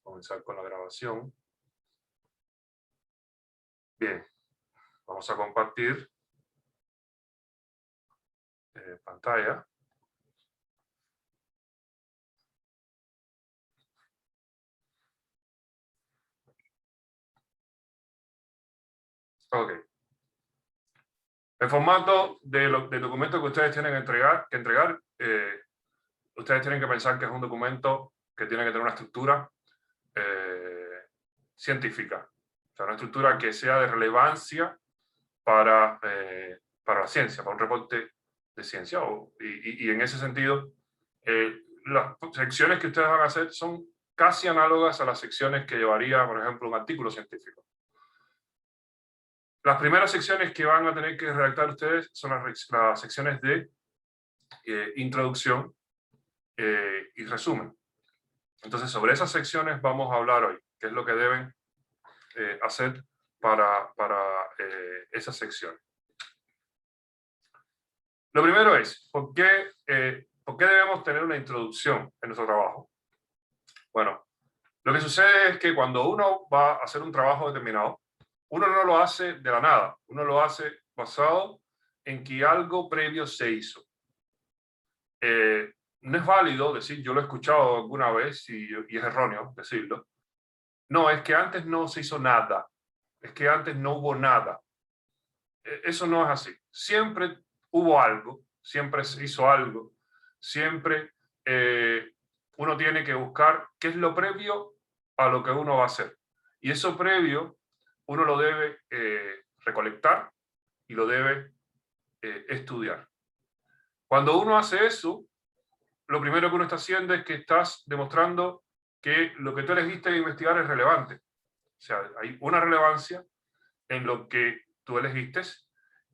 comenzar con la grabación. Bien, vamos a compartir pantalla. Ok. El formato del documento que ustedes tienen que entregar, ustedes tienen que pensar que es un documento que tiene que tener una estructura científica. O sea, una estructura que sea de relevancia para la ciencia, para un reporte de ciencia. Y en ese sentido, las secciones que ustedes van a hacer son casi análogas a las secciones que llevaría, por ejemplo, un artículo científico. Las primeras secciones que van a tener que redactar ustedes son las secciones de introducción y resumen. Entonces, sobre esas secciones vamos a hablar hoy, qué es lo que deben hacer para esas secciones. Lo primero es, ¿por qué debemos tener una introducción en nuestro trabajo? Bueno, lo que sucede es que cuando uno va a hacer un trabajo determinado, uno no lo hace de la nada, uno lo hace basado en que algo previo se hizo. No es válido decir, yo lo he escuchado alguna vez y es erróneo decirlo. No, es que antes no se hizo nada, es que antes no hubo nada. Eso no es así. Siempre hubo algo, siempre se hizo algo, siempre uno tiene que buscar qué es lo previo a lo que uno va a hacer. Y eso previo uno lo debe recolectar y lo debe estudiar. Cuando uno hace eso, lo primero que uno está haciendo es que estás demostrando que lo que tú elegiste investigar es relevante. O sea, hay una relevancia en lo que tú elegiste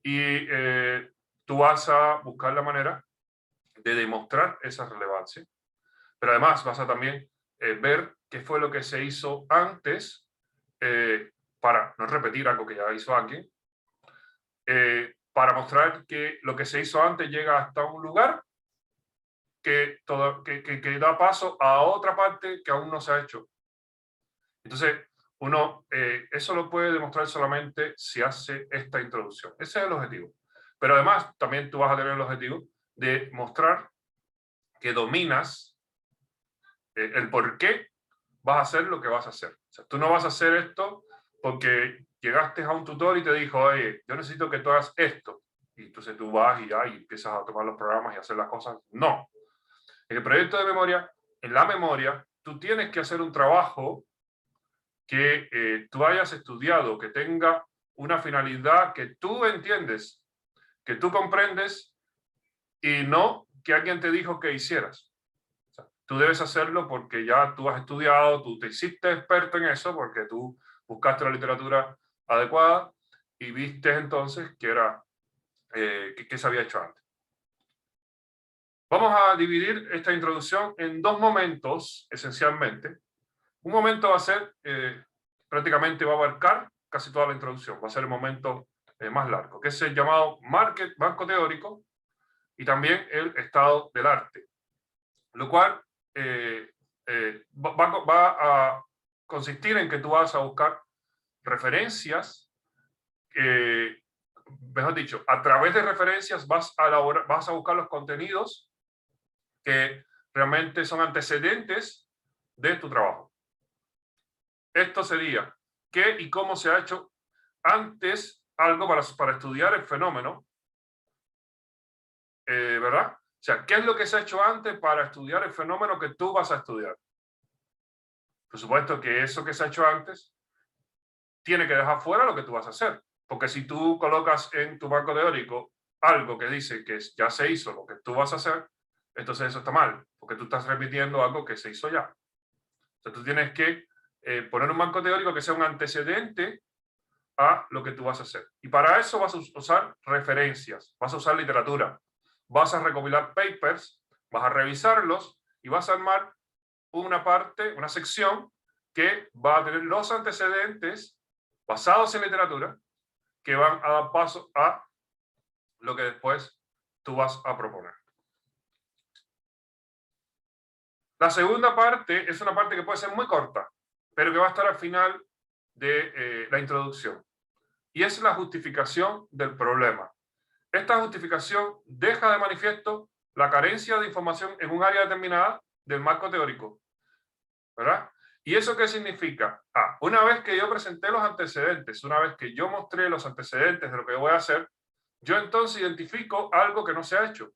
y tú vas a buscar la manera de demostrar esa relevancia. Pero además vas a también ver qué fue lo que se hizo antes para no repetir algo que ya hizo alguien, para mostrar que lo que se hizo antes llega hasta un lugar que da paso a otra parte que aún no se ha hecho. Entonces, uno eso lo puede demostrar solamente si hace esta introducción. Ese es el objetivo. Pero además, también tú vas a tener el objetivo de mostrar que dominas el por qué vas a hacer lo que vas a hacer. O sea, tú no vas a hacer esto porque llegaste a un tutor y te dijo, oye, yo necesito que tú hagas esto. Y entonces tú vas y empiezas a tomar los programas y hacer las cosas. No. En el proyecto de memoria, en la memoria, tú tienes que hacer un trabajo que tú hayas estudiado, que tenga una finalidad que tú entiendes, que tú comprendes y no que alguien te dijo que hicieras. O sea, tú debes hacerlo porque ya tú has estudiado, tú te hiciste experto en eso, porque tú buscaste la literatura adecuada y viste entonces que era que se había hecho antes. Vamos a dividir esta introducción en dos momentos, esencialmente. Un momento va a ser, prácticamente va a abarcar casi toda la introducción, va a ser el momento más largo, que es el llamado marco teórico y también el estado del arte, lo cual va a consistir en que tú vas a buscar referencias, mejor dicho, a través de referencias vas a buscar los contenidos que realmente son antecedentes de tu trabajo. Esto sería qué y cómo se ha hecho antes algo para estudiar el fenómeno, ¿verdad? O sea, ¿qué es lo que se ha hecho antes para estudiar el fenómeno que tú vas a estudiar? Por supuesto que eso que se ha hecho antes tiene que dejar fuera lo que tú vas a hacer, porque si tú colocas en tu marco teórico algo que dice que ya se hizo lo que tú vas a hacer, entonces eso está mal, porque tú estás repitiendo algo que se hizo ya. Entonces tú tienes que poner un marco teórico que sea un antecedente a lo que tú vas a hacer. Y para eso vas a usar referencias, vas a usar literatura, vas a recopilar papers, vas a revisarlos y vas a armar una parte, una sección que va a tener los antecedentes basados en literatura que van a dar paso a lo que después tú vas a proponer. La segunda parte es una parte que puede ser muy corta, pero que va a estar al final de la introducción. Y es la justificación del problema. Esta justificación deja de manifiesto la carencia de información en un área determinada del marco teórico, ¿verdad? ¿Y eso qué significa? Una vez que yo presenté los antecedentes, una vez que yo mostré los antecedentes de lo que voy a hacer, yo entonces identifico algo que no se ha hecho.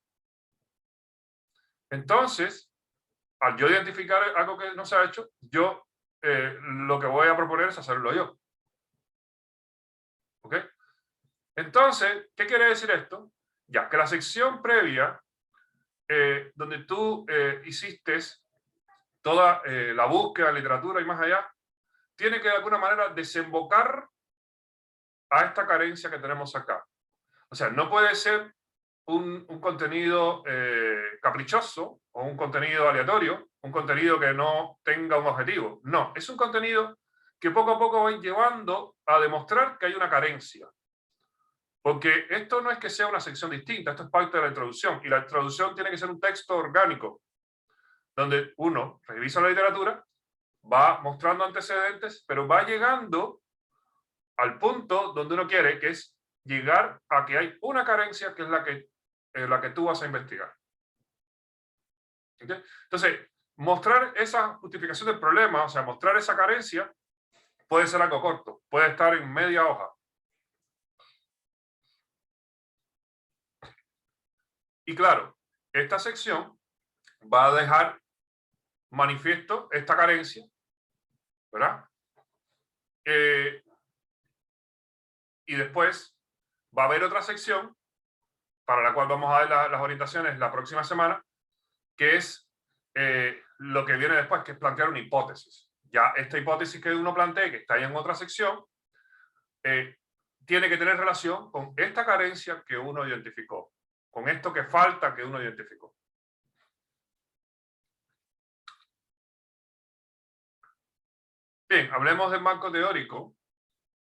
Entonces, al yo identificar algo que no se ha hecho, yo lo que voy a proponer es hacerlo yo. ¿Ok? Entonces, ¿qué quiere decir esto? Ya que la sección previa, donde tú hiciste toda la búsqueda, literatura y más allá, tiene que de alguna manera desembocar a esta carencia que tenemos acá. O sea, no puede ser un contenido caprichoso o un contenido aleatorio, un contenido que no tenga un objetivo. No, es un contenido que poco a poco va llevando a demostrar que hay una carencia. Porque esto no es que sea una sección distinta, esto es parte de la introducción. Y la introducción tiene que ser un texto orgánico, donde uno revisa la literatura, va mostrando antecedentes, pero va llegando al punto donde uno quiere, que es llegar a que hay una carencia que es la que tú vas a investigar. ¿Okay? Entonces, mostrar esa justificación del problema, o sea, mostrar esa carencia, puede ser algo corto, puede estar en media hoja. Y claro, esta sección va a dejar manifiesto esta carencia, ¿verdad? Y después va a haber otra sección para la cual vamos a dar las orientaciones la próxima semana, que es lo que viene después, que es plantear una hipótesis. Ya esta hipótesis que uno plantee, que está ahí en otra sección, tiene que tener relación con esta carencia que uno identificó, con esto que falta que uno identificó. Bien, hablemos del marco teórico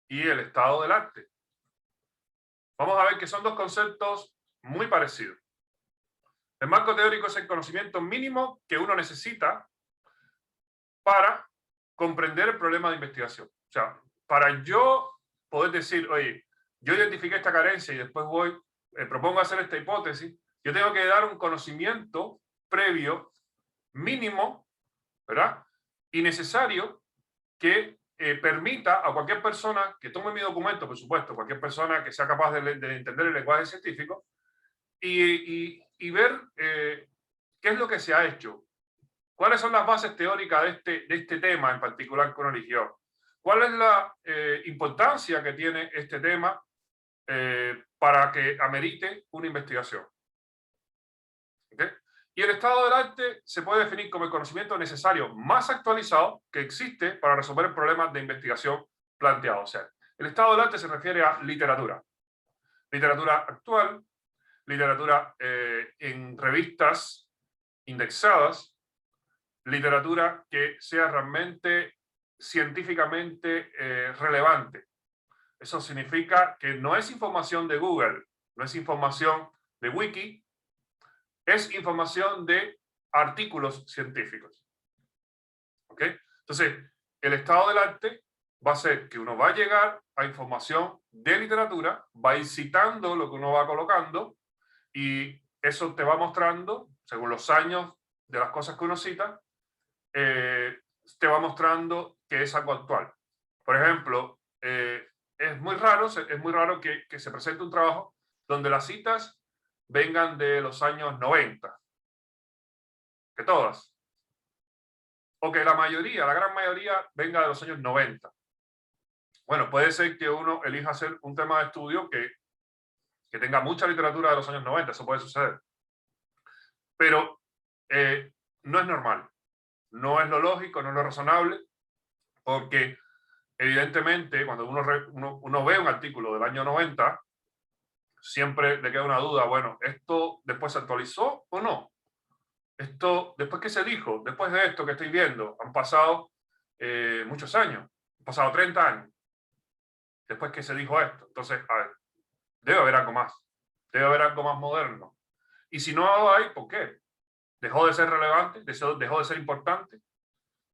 y el estado del arte. Vamos a ver que son dos conceptos muy parecidos. El marco teórico es el conocimiento mínimo que uno necesita para comprender el problema de investigación. O sea, para yo poder decir, oye, yo identifiqué esta carencia y después propongo hacer esta hipótesis, yo tengo que dar un conocimiento previo mínimo, ¿verdad? Y necesario que permita a cualquier persona que tome mi documento, por supuesto, cualquier persona que sea capaz de entender el lenguaje científico y ver qué es lo que se ha hecho, cuáles son las bases teóricas de este tema en particular que uno eligió, cuál es la importancia que tiene este tema para que amerite una investigación. ¿Okay? Y el estado del arte se puede definir como el conocimiento necesario más actualizado que existe para resolver el problema de investigación planteado. O sea, el estado del arte se refiere a literatura. Literatura actual, literatura en revistas indexadas, literatura que sea realmente científicamente relevante. Eso significa que no es información de Google, no es información de Wiki, es información de artículos científicos. ¿Ok? Entonces, el estado del arte va a ser que uno va a llegar a información de literatura, va a ir citando lo que uno va colocando y eso te va mostrando, según los años de las cosas que uno cita, te va mostrando que es algo actual. Por ejemplo, es muy raro que se presente un trabajo donde las citas vengan de los años 90, que todas, o que la gran mayoría venga de los años 90. Bueno, puede ser que uno elija hacer un tema de estudio que tenga mucha literatura de los años 90, eso puede suceder. Pero no es normal, no es lo lógico, no es lo razonable, porque evidentemente cuando uno ve un artículo del año 90, siempre le queda una duda, bueno, ¿esto después se actualizó o no? Esto, después que se dijo, después de esto que estoy viendo, han pasado muchos años, han pasado 30 años, después que se dijo esto. Entonces, a ver, debe haber algo más, debe haber algo más moderno. Y si no hay, ¿por qué? ¿Dejó de ser relevante? ¿Dejó de ser importante?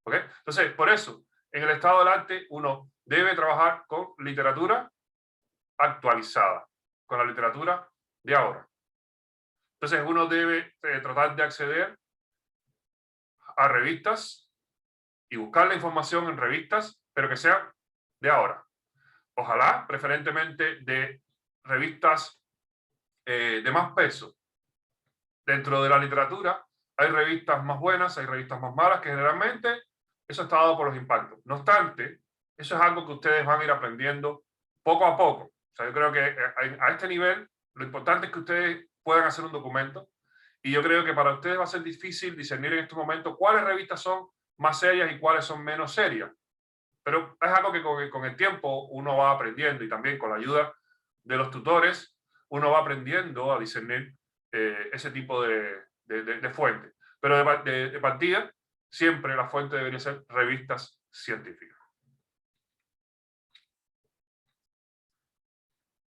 ¿Okay? Entonces, por eso, En el estado del arte uno debe trabajar con literatura actualizada, con la literatura de ahora. Entonces uno debe tratar de acceder a revistas y buscar la información en revistas, pero que sean de ahora. Ojalá, preferentemente de revistas de más peso. Dentro de la literatura hay revistas más buenas, hay revistas más malas, que generalmente eso está dado por los impactos. No obstante, eso es algo que ustedes van a ir aprendiendo poco a poco. O sea, yo creo que a este nivel lo importante es que ustedes puedan hacer un documento, y yo creo que para ustedes va a ser difícil discernir en este momento cuáles revistas son más serias y cuáles son menos serias. Pero es algo que con el tiempo uno va aprendiendo, y también con la ayuda de los tutores uno va aprendiendo a discernir ese tipo de fuentes. Pero de partida, siempre la fuente debería ser revistas científicas.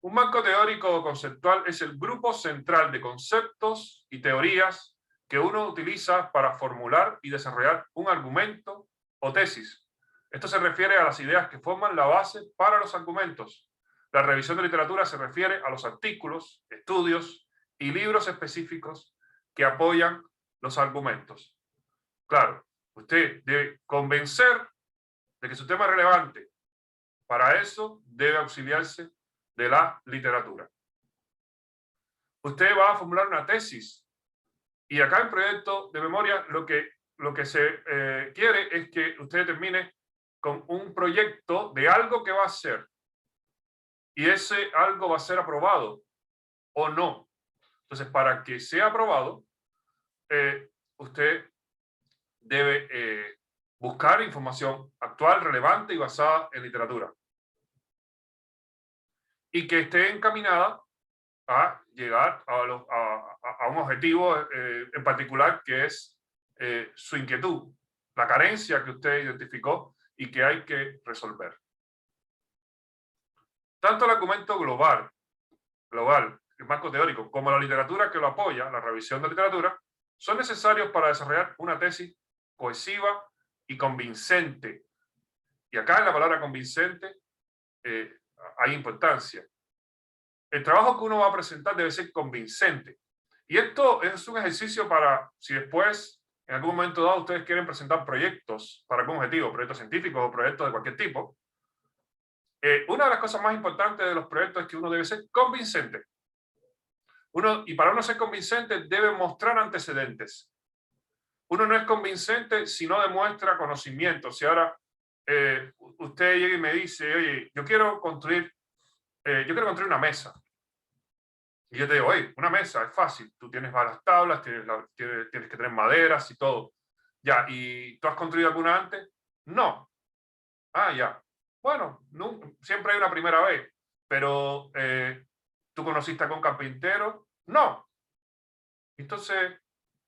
Un marco teórico o conceptual es el grupo central de conceptos y teorías que uno utiliza para formular y desarrollar un argumento o tesis. Esto se refiere a las ideas que forman la base para los argumentos. La revisión de literatura se refiere a los artículos, estudios y libros específicos que apoyan los argumentos. Claro, usted debe convencer de que su tema es relevante. Para eso debe auxiliarse de la literatura. Usted va a formular una tesis, y acá en proyecto de memoria lo que se quiere es que usted termine con un proyecto de algo que va a hacer, y ese algo va a ser aprobado o no. Entonces, para que sea aprobado, usted debe buscar información actual, relevante y basada en literatura, y que esté encaminada a llegar a un objetivo en particular, que es su inquietud, la carencia que usted identificó y que hay que resolver. Tanto el argumento global, el marco teórico, como la literatura que lo apoya, la revisión de literatura, son necesarios para desarrollar una tesis cohesiva y convincente. Y acá en la palabra convincente hay importancia. El trabajo que uno va a presentar debe ser convincente. Y esto es un ejercicio para, si después, en algún momento dado, ustedes quieren presentar proyectos para algún objetivo, proyectos científicos o proyectos de cualquier tipo, una de las cosas más importantes de los proyectos es que uno debe ser convincente. Y para uno ser convincente debe mostrar antecedentes. Uno no es convincente si no demuestra conocimiento. Si ahora usted llega y me dice, oye, yo quiero construir una mesa. Y yo te digo, oye, una mesa es fácil. Tú tienes varias tablas, tienes que tener maderas y todo. Ya, ¿y tú has construido alguna antes? No. Ah, ya. Bueno, no, siempre hay una primera vez. Pero, ¿tú conociste a algún carpintero? No. Entonces,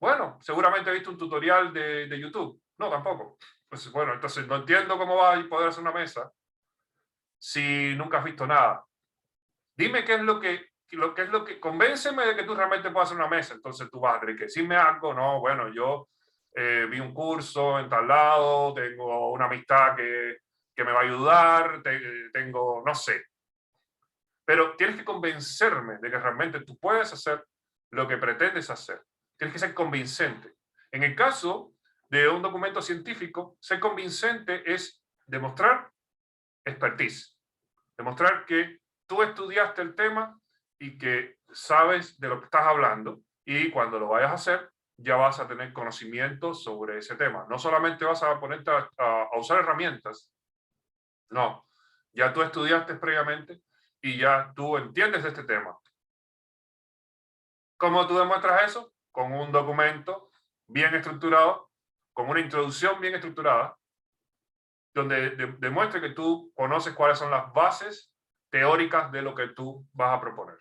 bueno, seguramente he visto un tutorial de YouTube. No, tampoco. Pues bueno, entonces no entiendo cómo vas a poder hacer una mesa si nunca has visto nada. Dime qué es lo que, convénceme de que tú realmente puedas hacer una mesa. Entonces tú vas a tener que decirme algo. No, bueno, yo vi un curso en tal lado, tengo una amistad que me va a ayudar, tengo, no sé. Pero tienes que convencerme de que realmente tú puedes hacer lo que pretendes hacer. Tienes que ser convincente. En el caso de un documento científico, ser convincente es demostrar expertise, demostrar que tú estudiaste el tema y que sabes de lo que estás hablando, y cuando lo vayas a hacer ya vas a tener conocimiento sobre ese tema. No solamente vas a ponerte a usar herramientas, no, ya tú estudiaste previamente y ya tú entiendes de este tema. ¿Cómo tú demuestras eso? Con un documento bien estructurado, con una introducción bien estructurada, donde demuestre que tú conoces cuáles son las bases teóricas de lo que tú vas a proponer.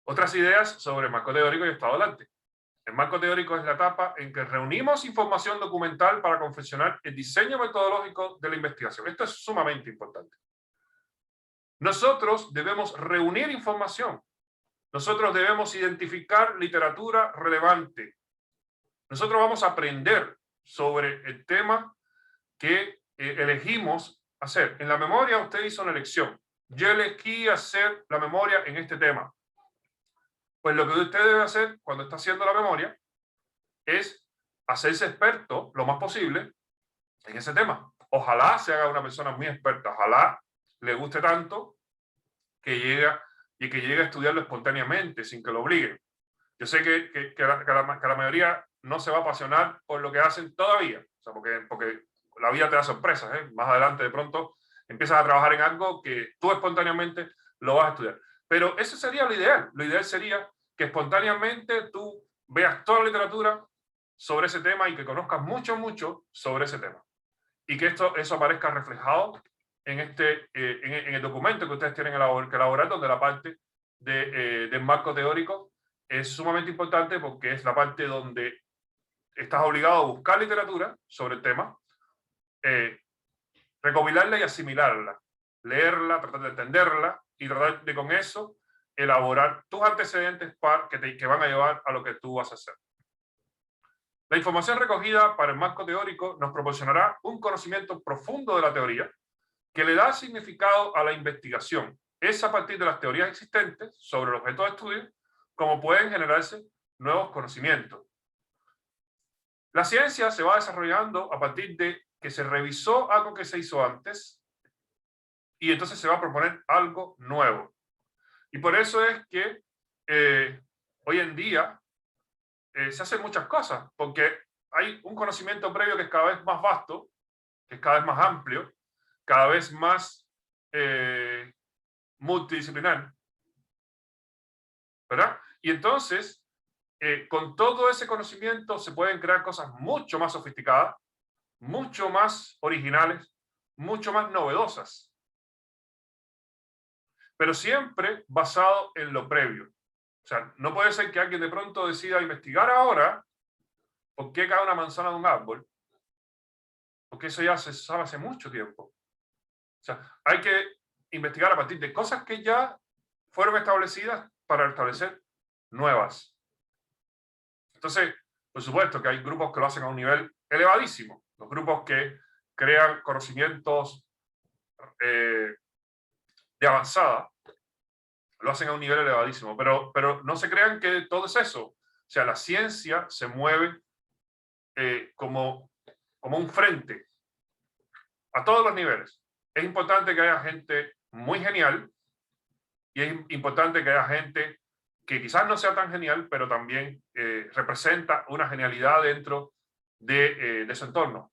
Otras ideas sobre el marco teórico y estado del arte. El marco teórico es la etapa en que reunimos información documental para confeccionar el diseño metodológico de la investigación. Esto es sumamente importante. Nosotros debemos reunir información. Nosotros debemos identificar literatura relevante. Nosotros vamos a aprender sobre el tema que elegimos hacer. En la memoria usted hizo una elección. Yo elegí hacer la memoria en este tema. Pues lo que usted debe hacer cuando está haciendo la memoria es hacerse experto lo más posible en ese tema. Ojalá se haga una persona muy experta, ojalá le guste tanto que llegue a estudiarlo espontáneamente, sin que lo obliguen. Yo sé que la mayoría no se va a apasionar por lo que hacen todavía, o sea, porque la vida te da sorpresas, ¿eh? Más adelante de pronto empiezas a trabajar en algo que tú espontáneamente lo vas a estudiar. Pero eso sería lo ideal. Lo ideal sería que espontáneamente tú veas toda la literatura sobre ese tema y que conozcas mucho sobre ese tema. Y que eso aparezca reflejado en el documento que ustedes tienen que elaborar, donde la parte del marco teórico es sumamente importante porque es la parte donde estás obligado a buscar literatura sobre el tema, recopilarla y asimilarla, leerla, tratar de entenderla y tratar de con eso elaborar tus antecedentes que van a llevar a lo que tú vas a hacer. La información recogida para el marco teórico nos proporcionará un conocimiento profundo de la teoría que le da significado a la investigación. Es a partir de las teorías existentes sobre el objeto de estudio como pueden generarse nuevos conocimientos. La ciencia se va desarrollando a partir de que se revisó algo que se hizo antes y entonces se va a proponer algo nuevo. Y por eso es que hoy en día se hacen muchas cosas, porque hay un conocimiento previo que es cada vez más vasto, que es cada vez más amplio, cada vez más multidisciplinar, ¿verdad? Y entonces, con todo ese conocimiento se pueden crear cosas mucho más sofisticadas, mucho más originales, mucho más novedosas, pero siempre basado en lo previo. O sea, no puede ser que alguien de pronto decida investigar ahora por qué cae una manzana de un árbol, porque eso ya se sabe hace mucho tiempo. O sea, hay que investigar a partir de cosas que ya fueron establecidas para establecer nuevas. Entonces, por supuesto que hay grupos que lo hacen a un nivel elevadísimo. Los grupos que crean conocimientos de avanzada lo hacen a un nivel elevadísimo, pero no se crean que todo es eso. O sea, la ciencia se mueve como un frente a todos los niveles. Es importante que haya gente muy genial y es importante que haya gente que quizás no sea tan genial, pero también representa una genialidad dentro de su entorno.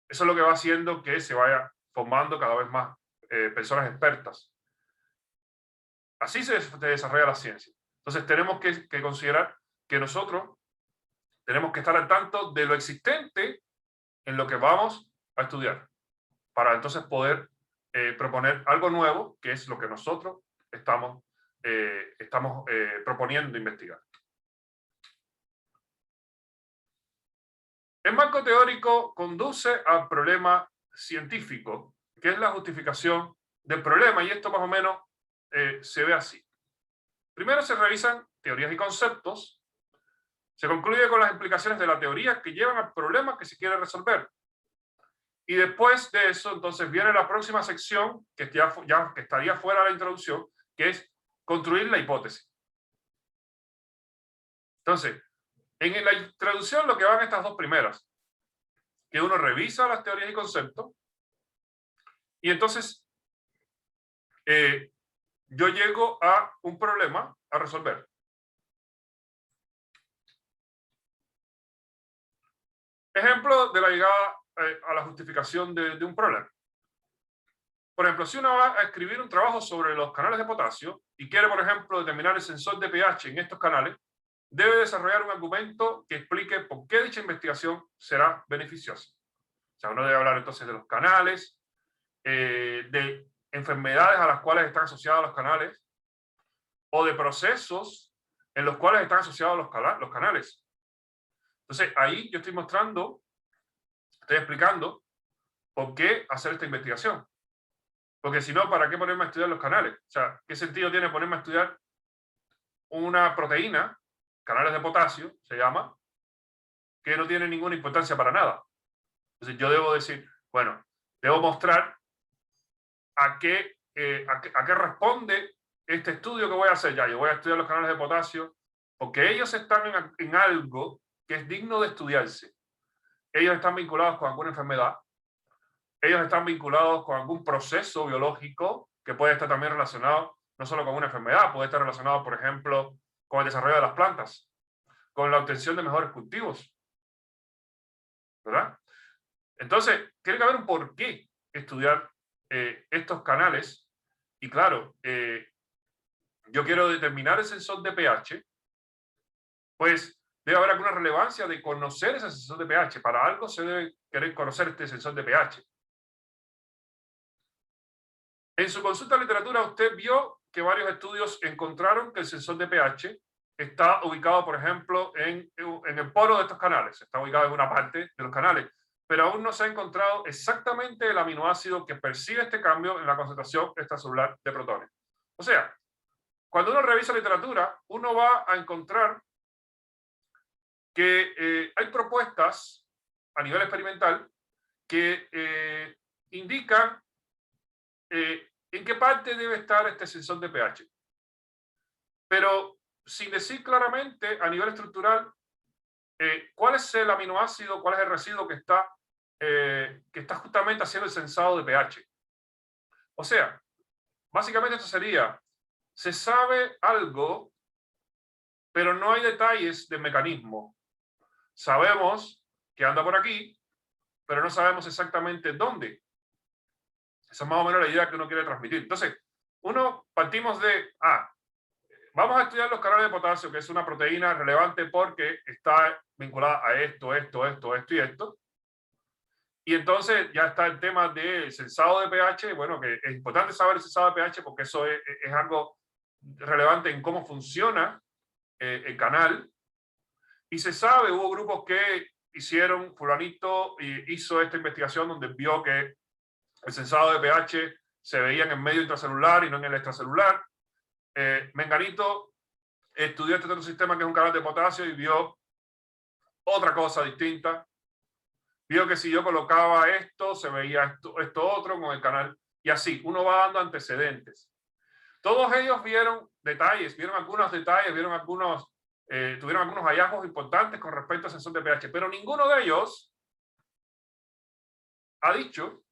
Eso es lo que va haciendo que se vaya formando cada vez más personas expertas. Así se desarrolla la ciencia. Entonces tenemos que considerar que nosotros tenemos que estar al tanto de lo existente en lo que vamos a estudiar, para entonces poder proponer algo nuevo, que es lo que nosotros estamos proponiendo investigar. El marco teórico conduce al problema científico, que es la justificación del problema, y esto más o menos se ve así. Primero se revisan teorías y conceptos, se concluye con las implicaciones de la teoría que llevan al problema que se quiere resolver. Y después de eso, entonces viene la próxima sección, que estaría fuera de la introducción, que es construir la hipótesis. Entonces, en la introducción lo que van estas dos primeras, que uno revisa las teorías y conceptos, y entonces yo llego a un problema a resolver. Ejemplo de la llegada a la justificación de un problema. Por ejemplo, si uno va a escribir un trabajo sobre los canales de potasio y quiere, por ejemplo, determinar el sensor de pH en estos canales, debe desarrollar un argumento que explique por qué dicha investigación será beneficiosa. O sea, uno debe hablar entonces de los canales, de enfermedades a las cuales están asociados los canales, o de procesos en los cuales están asociados los canales. Entonces, ahí yo estoy explicando por qué hacer esta investigación. Porque si no, ¿para qué ponerme a estudiar los canales? O sea, ¿qué sentido tiene ponerme a estudiar una proteína, canales de potasio, se llama, que no tiene ninguna importancia para nada. Entonces yo debo decir, bueno, debo mostrar a qué responde este estudio que voy a hacer. Ya, yo voy a estudiar los canales de potasio, porque ellos están en algo que es digno de estudiarse. Ellos están vinculados con alguna enfermedad, ellos están vinculados con algún proceso biológico que puede estar también relacionado no solo con una enfermedad, puede estar relacionado, por ejemplo, con el desarrollo de las plantas, con la obtención de mejores cultivos, ¿verdad? Entonces, tiene que haber un porqué estudiar estos canales. Y claro, yo quiero determinar el sensor de pH, pues debe haber alguna relevancia de conocer ese sensor de pH. Para algo se debe querer conocer este sensor de pH. En su consulta de literatura, usted vio que varios estudios encontraron que el sensor de pH está ubicado, por ejemplo, en el polo de estos canales. Está ubicado en una parte de los canales, pero aún no se ha encontrado exactamente el aminoácido que percibe este cambio en la concentración extracelular de protones. O sea, cuando uno revisa literatura, uno va a encontrar que hay propuestas a nivel experimental que indican en qué parte debe estar este sensor de pH. Pero sin decir claramente a nivel estructural cuál es el aminoácido, cuál es el residuo que está justamente haciendo el sensado de pH. O sea, básicamente esto sería, se sabe algo, pero no hay detalles del mecanismo. Sabemos que anda por aquí, pero no sabemos exactamente dónde. Esa es más o menos la idea que uno quiere transmitir. Entonces, partimos de, vamos a estudiar los canales de potasio, que es una proteína relevante porque está vinculada a esto y esto. Y entonces ya está el tema del sensado de pH. Bueno, que es importante saber el sensado de pH porque eso es algo relevante en cómo funciona el canal. Y se sabe, hubo grupos que hicieron, fulanito hizo esta investigación donde vio que el sensado de pH se veía en el medio intracelular y no en el extracelular. Menganito estudió este otro sistema que es un canal de potasio y vio otra cosa distinta. Vio que si yo colocaba esto, se veía esto otro con el canal. Y así, uno va dando antecedentes. Todos ellos vieron detalles, tuvieron algunos hallazgos importantes con respecto al sensor de pH, pero ninguno de ellos ha dicho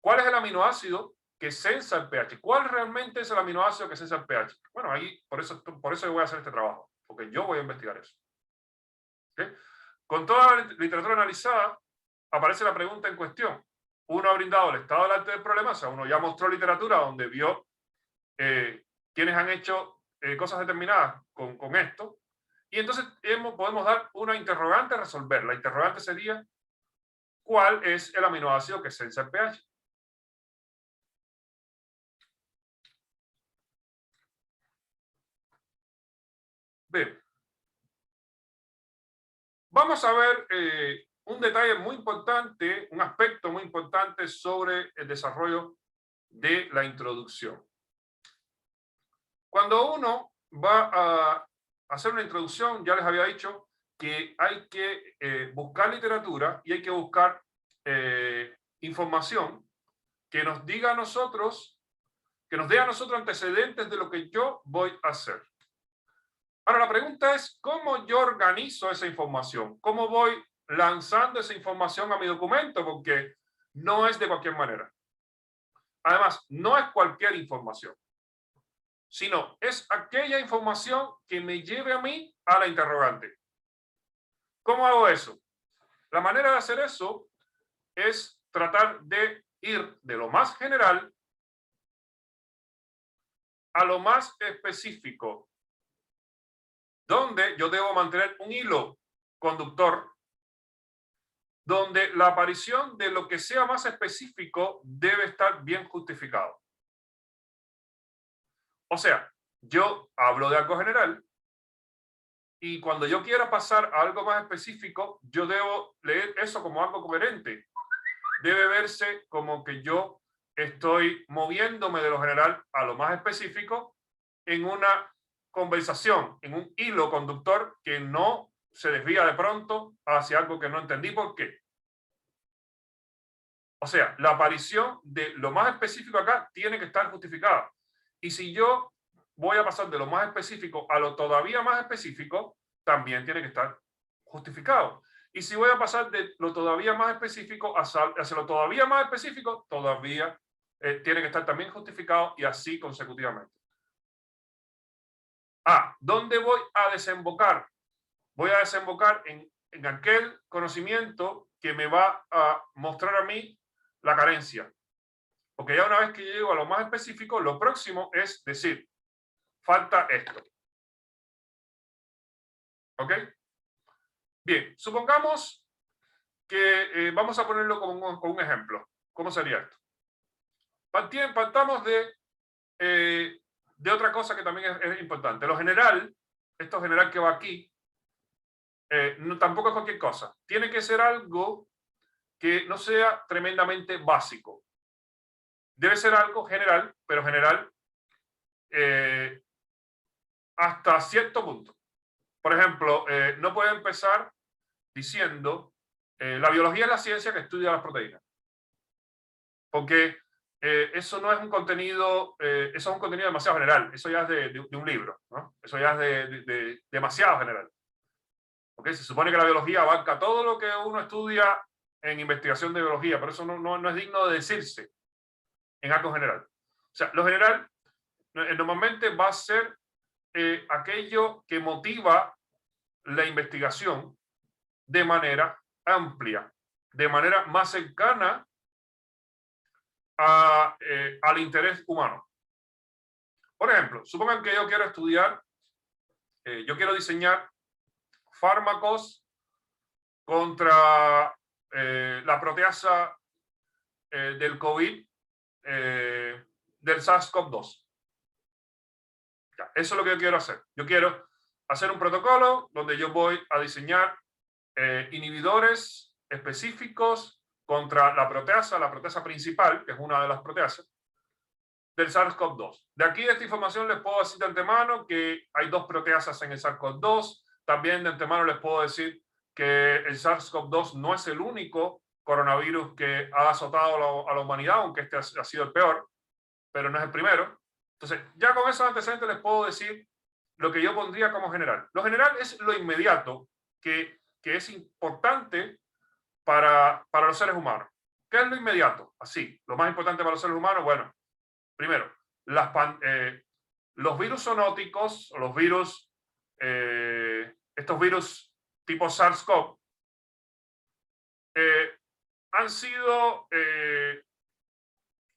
cuál es el aminoácido que sensa el pH. ¿Cuál realmente es el aminoácido que sensa el pH? Bueno, ahí, por eso yo voy a hacer este trabajo, porque yo voy a investigar eso. ¿Okay? Con toda la literatura analizada, aparece la pregunta en cuestión. Uno ha brindado el estado del arte del problema, o sea, uno ya mostró literatura donde vio quienes han hecho cosas determinadas con esto, y entonces podemos dar una interrogante a resolver. La interrogante sería, ¿cuál es el aminoácido que sensa el pH? Bien. Vamos a ver un detalle muy importante, un aspecto muy importante sobre el desarrollo de la introducción. Cuando uno va a hacer una introducción, ya les había dicho que hay que buscar literatura y hay que buscar información que nos diga a nosotros, que nos dé a nosotros antecedentes de lo que yo voy a hacer. Ahora, la pregunta es, ¿cómo yo organizo esa información? ¿Cómo voy lanzando esa información a mi documento? Porque no es de cualquier manera. Además, no es cualquier información, sino es aquella información que me lleve a mí a la interrogante. ¿Cómo hago eso? La manera de hacer eso es tratar de ir de lo más general a lo más específico, donde yo debo mantener un hilo conductor, donde la aparición de lo que sea más específico debe estar bien justificado. O sea, yo hablo de algo general y cuando yo quiera pasar a algo más específico, yo debo leer eso como algo coherente. Debe verse como que yo estoy moviéndome de lo general a lo más específico en una conversación, en un hilo conductor que no se desvía de pronto hacia algo que no entendí por qué. O sea, la aparición de lo más específico acá tiene que estar justificada. Y si yo voy a pasar de lo más específico a lo todavía más específico, también tiene que estar justificado. Y si voy a pasar de lo todavía más específico hacia lo todavía más específico, todavía tiene que estar también justificado y así consecutivamente. ¿Dónde voy a desembocar? Voy a desembocar en aquel conocimiento que me va a mostrar a mí la carencia. Porque ya una vez que llego a lo más específico, lo próximo es decir, falta esto. ¿Ok? Bien, supongamos que vamos a ponerlo con un ejemplo. ¿Cómo sería esto? Partamos de otra cosa que también es importante. Lo general, esto general que va aquí, tampoco es cualquier cosa. Tiene que ser algo que no sea tremendamente básico. Debe ser algo general, pero general hasta cierto punto. Por ejemplo, no puede empezar diciendo la biología es la ciencia que estudia las proteínas. Porque eso no es un contenido, eso es un contenido demasiado general. Eso ya es de un libro, ¿no? Eso ya es de demasiado general. ¿Okay? Se supone que la biología abarca todo lo que uno estudia en investigación de biología, pero eso no es digno de decirse en algo general. O sea, lo general normalmente va a ser aquello que motiva la investigación de manera amplia, de manera más cercana al interés humano. Por ejemplo, supongan que yo quiero estudiar, yo quiero diseñar fármacos contra la proteasa del COVID, del SARS-CoV-2. Eso es lo que yo quiero hacer. Yo quiero hacer un protocolo donde yo voy a diseñar inhibidores específicos contra la proteasa principal, que es una de las proteasas, del SARS-CoV-2. De aquí, de esta información, les puedo decir de antemano que hay 2 proteasas en el SARS-CoV-2. También de antemano les puedo decir que el SARS-CoV-2 no es el único coronavirus que ha azotado a la humanidad, aunque este ha sido el peor, pero no es el primero. Entonces, ya con esos antecedentes les puedo decir lo que yo pondría como general. Lo general es lo inmediato, que es importante para los seres humanos. ¿Qué es lo inmediato? Así, lo más importante para los seres humanos, bueno, primero, los virus zoonóticos, o los virus, estos virus tipo SARS-CoV, han sido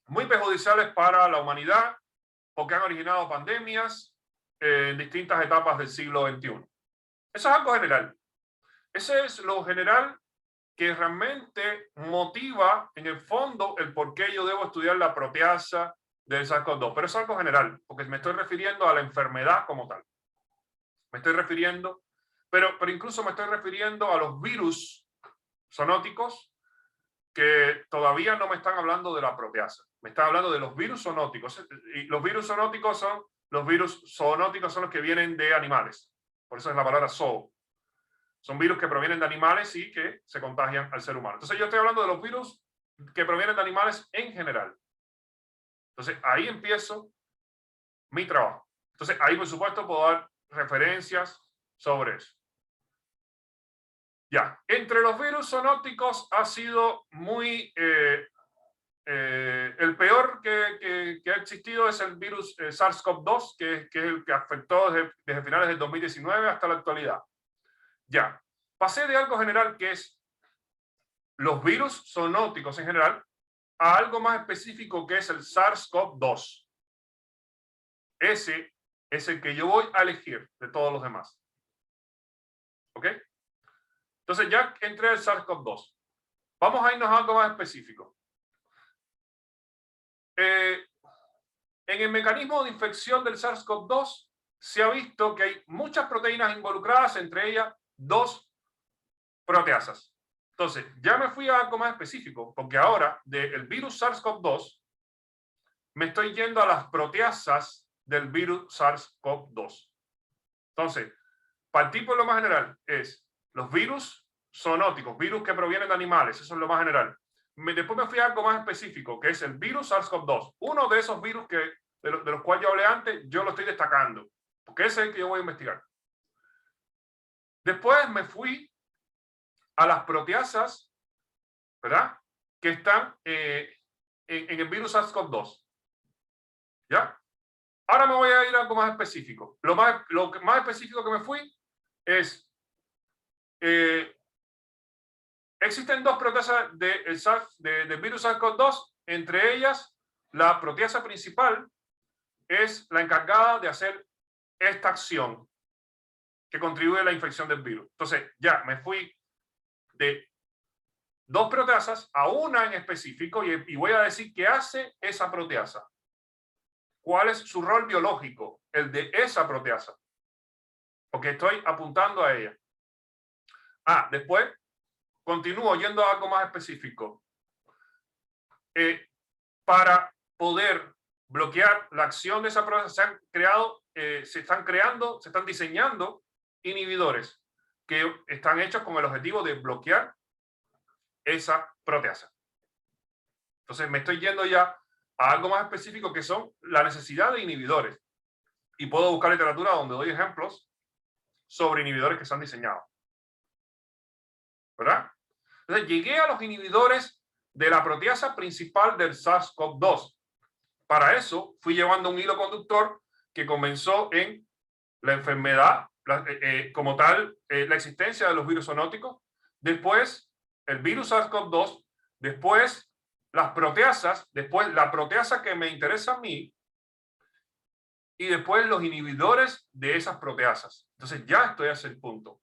muy perjudiciales para la humanidad porque han originado pandemias en distintas etapas del siglo XXI. Eso es algo general. Ese es lo general que realmente motiva en el fondo el por qué yo debo estudiar la proteasa del SARS-CoV-2. Pero es algo general, porque me estoy refiriendo a la enfermedad como tal. Me estoy refiriendo, pero incluso me estoy refiriendo a los virus zoonóticos que todavía no me están hablando de la proteasa. Me están hablando de los virus zoonóticos. Y los virus zoonóticos son los que vienen de animales. Por eso es la palabra zoo. Son virus que provienen de animales y que se contagian al ser humano. Entonces yo estoy hablando de los virus que provienen de animales en general. Entonces ahí empiezo mi trabajo. Entonces ahí, por supuesto, puedo dar referencias sobre eso. Ya, entre los virus zoonóticos ha sido muy... el peor que ha existido es el virus SARS-CoV-2, que es el que afectó desde finales del 2019 hasta la actualidad. Ya, pasé de algo general que es los virus zoonóticos en general a algo más específico que es el SARS-CoV-2. Ese es el que yo voy a elegir de todos los demás. ¿Ok? Entonces ya entré al SARS-CoV-2. Vamos a irnos a algo más específico. En el mecanismo de infección del SARS-CoV-2 se ha visto que hay muchas proteínas involucradas, entre ellas 2 proteasas. Entonces, ya me fui a algo más específico, porque ahora del virus SARS-CoV-2 me estoy yendo a las proteasas del virus SARS-CoV-2. Entonces, partir por lo más general es los virus zoonóticos, virus que provienen de animales, eso es lo más general. Después me fui a algo más específico, que es el virus SARS-CoV-2. Uno de esos virus de los cuales yo hablé antes, yo lo estoy destacando, porque ese es el que yo voy a investigar. Después me fui a las proteasas, ¿verdad?, que están en el virus SARS-CoV-2. ¿Ya? Ahora me voy a ir a algo más específico. Lo más específico que me fui es, existen dos proteasas del virus SARS-CoV-2, entre ellas la proteasa principal es la encargada de hacer esta acción que contribuye a la infección del virus. Entonces, ya me fui de dos proteasas a una en específico y voy a decir qué hace esa proteasa. ¿Cuál es su rol biológico? El de esa proteasa. Porque estoy apuntando a ella. Después continúo yendo a algo más específico. Para poder bloquear la acción de esa proteasa, se están diseñando inhibidores que están hechos con el objetivo de bloquear esa proteasa. Entonces me estoy yendo ya a algo más específico, que son la necesidad de inhibidores. Y puedo buscar literatura donde doy ejemplos sobre inhibidores que se han diseñado. ¿Verdad? Entonces llegué a los inhibidores de la proteasa principal del SARS-CoV-2. Para eso fui llevando un hilo conductor que comenzó en la enfermedad, como tal, la existencia de los virus zoonóticos, después el virus SARS-CoV-2, después las proteasas, después la proteasa que me interesa a mí, y después los inhibidores de esas proteasas. Entonces ya estoy hacia el punto.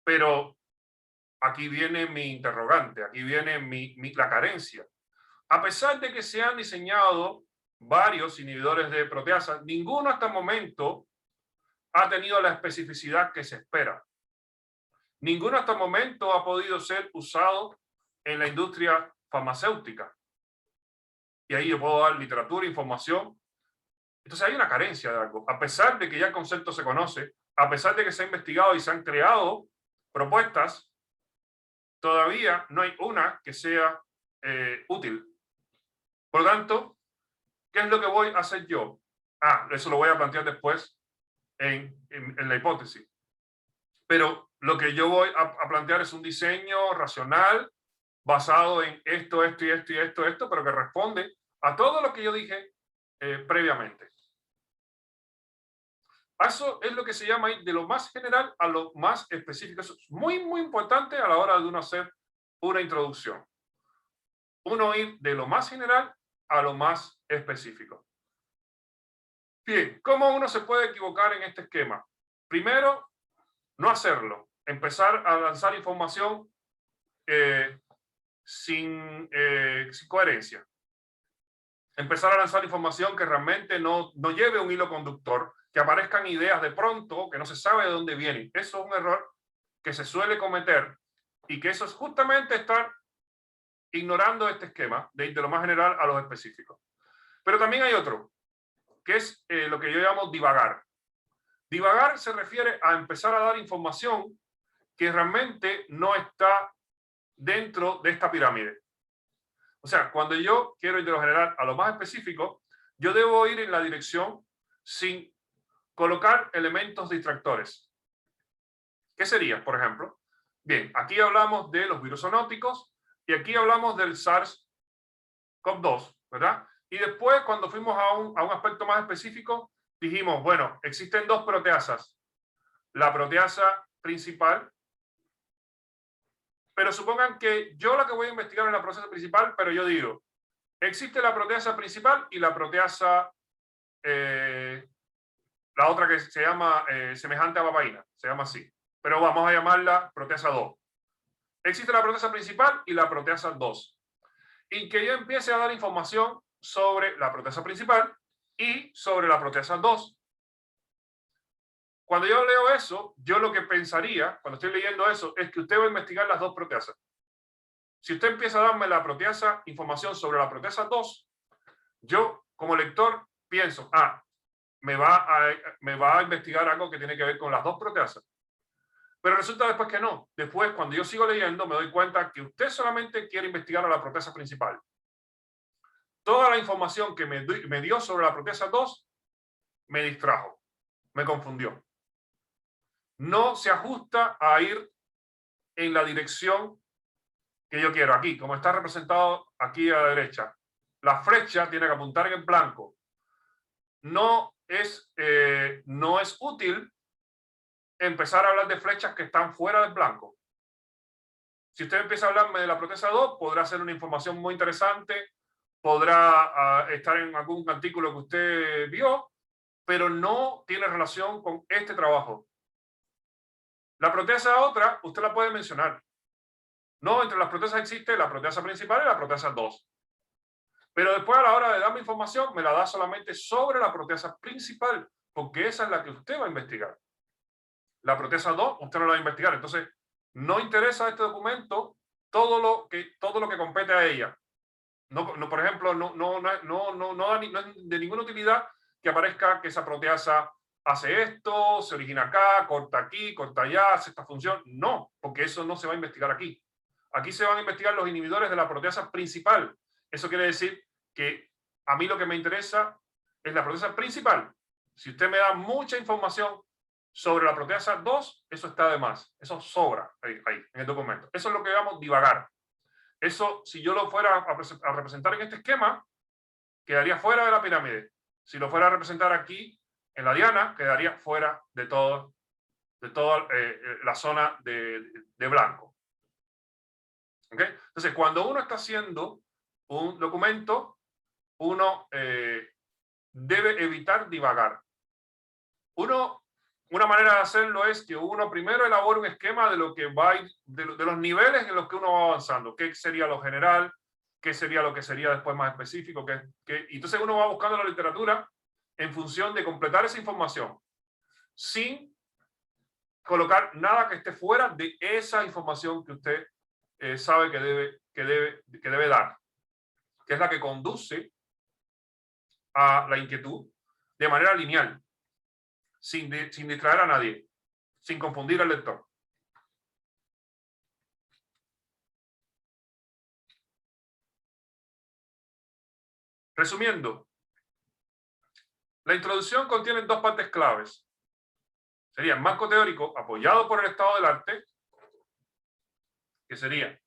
Pero aquí viene mi interrogante, aquí viene la carencia. A pesar de que se han diseñado varios inhibidores de proteasas, ninguno hasta el momento ha tenido la especificidad que se espera. Ninguno hasta el momento ha podido ser usado en la industria farmacéutica. Y ahí yo puedo dar literatura, información. Entonces hay una carencia de algo. A pesar de que ya el concepto se conoce, a pesar de que se ha investigado y se han creado propuestas, todavía no hay una que sea útil. Por lo tanto, ¿qué es lo que voy a hacer yo? Eso lo voy a plantear después en la hipótesis. Pero lo que yo voy a plantear es un diseño racional basado en esto, esto y esto y esto, pero que responde a todo lo que yo dije previamente. Eso es lo que se llama ir de lo más general a lo más específico. Eso es muy, muy importante a la hora de uno hacer una introducción. Uno ir de lo más general a lo más específico. Bien, ¿cómo uno se puede equivocar en este esquema? Primero, no hacerlo. Empezar a lanzar información sin coherencia. Empezar a lanzar información que realmente no lleve un hilo conductor, que aparezcan ideas de pronto que no se sabe de dónde vienen. Eso es un error que se suele cometer y que eso es justamente estar ignorando este esquema de ir de lo más general a lo específico. Pero también hay otro, que es lo que yo llamo divagar. Divagar se refiere a empezar a dar información que realmente no está dentro de esta pirámide. O sea, cuando yo quiero ir de lo general a lo más específico, yo debo ir en la dirección sin colocar elementos distractores. ¿Qué sería, por ejemplo? Bien, aquí hablamos de los virus zoonóticos y aquí hablamos del SARS-CoV-2, ¿verdad? Y después, cuando fuimos a un aspecto más específico, dijimos, bueno, existen dos proteasas. La proteasa principal, pero supongan que yo la que voy a investigar es la proteasa principal, pero yo digo, existe la proteasa principal y la proteasa, la otra que se llama semejante a papaína, se llama así, pero vamos a llamarla proteasa 2. Existe la proteasa principal y la proteasa 2. Y que yo empiece a dar información sobre la proteasa principal y sobre la proteasa 2. Cuando yo leo eso, yo lo que pensaría, cuando estoy leyendo eso, es que usted va a investigar las dos proteasas. Si usted empieza a darme la proteasa, información sobre la proteasa 2, yo como lector pienso, me va a investigar algo que tiene que ver con las dos proteasas. Pero resulta después que no. Después, cuando yo sigo leyendo, me doy cuenta que usted solamente quiere investigar a la protesta principal. Toda la información que me dio sobre la protesta 2 me distrajo, me confundió. No se ajusta a ir en la dirección que yo quiero. Aquí, como está representado aquí a la derecha, la flecha tiene que apuntar en el blanco. No es útil empezar a hablar de flechas que están fuera del blanco. Si usted empieza a hablarme de la protesta 2, podrá ser una información muy interesante, podrá estar en algún artículo que usted vio, pero no tiene relación con este trabajo. La protesta otra, usted la puede mencionar. No, entre las protestas existe la protesta principal y la protesta 2. Pero después, a la hora de darme información, me la da solamente sobre la protesta principal, porque esa es la que usted va a investigar. La protesta 2, usted no la va a investigar. Entonces, no interesa a este documento todo lo que compete a ella. No, por ejemplo, no es de ninguna utilidad que aparezca que esa proteasa hace esto, se origina acá, corta aquí, corta allá, hace esta función. No, porque eso no se va a investigar aquí. Aquí se van a investigar los inhibidores de la proteasa principal. Eso quiere decir que a mí lo que me interesa es la proteasa principal. Si usted me da mucha información sobre la proteasa 2, eso está de más. Eso sobra ahí en el documento. Eso es lo que llamamos divagar. Eso, si yo lo fuera a representar en este esquema, quedaría fuera de la pirámide. Si lo fuera a representar aquí, en la diana, quedaría fuera de toda la zona de blanco. ¿Okay? Entonces, cuando uno está haciendo un documento, uno debe evitar divagar. Una manera de hacerlo es que uno primero elabore un esquema de lo que va de los niveles en los que uno va avanzando. ¿Qué sería lo general? ¿Qué sería lo que sería después más específico? Y entonces uno va buscando la literatura en función de completar esa información, sin colocar nada que esté fuera de esa información que usted sabe que debe dar, que es la que conduce a la inquietud de manera lineal, sin distraer a nadie, sin confundir al lector. Resumiendo, la introducción contiene dos partes claves. Sería el marco teórico apoyado por el estado del arte, que sería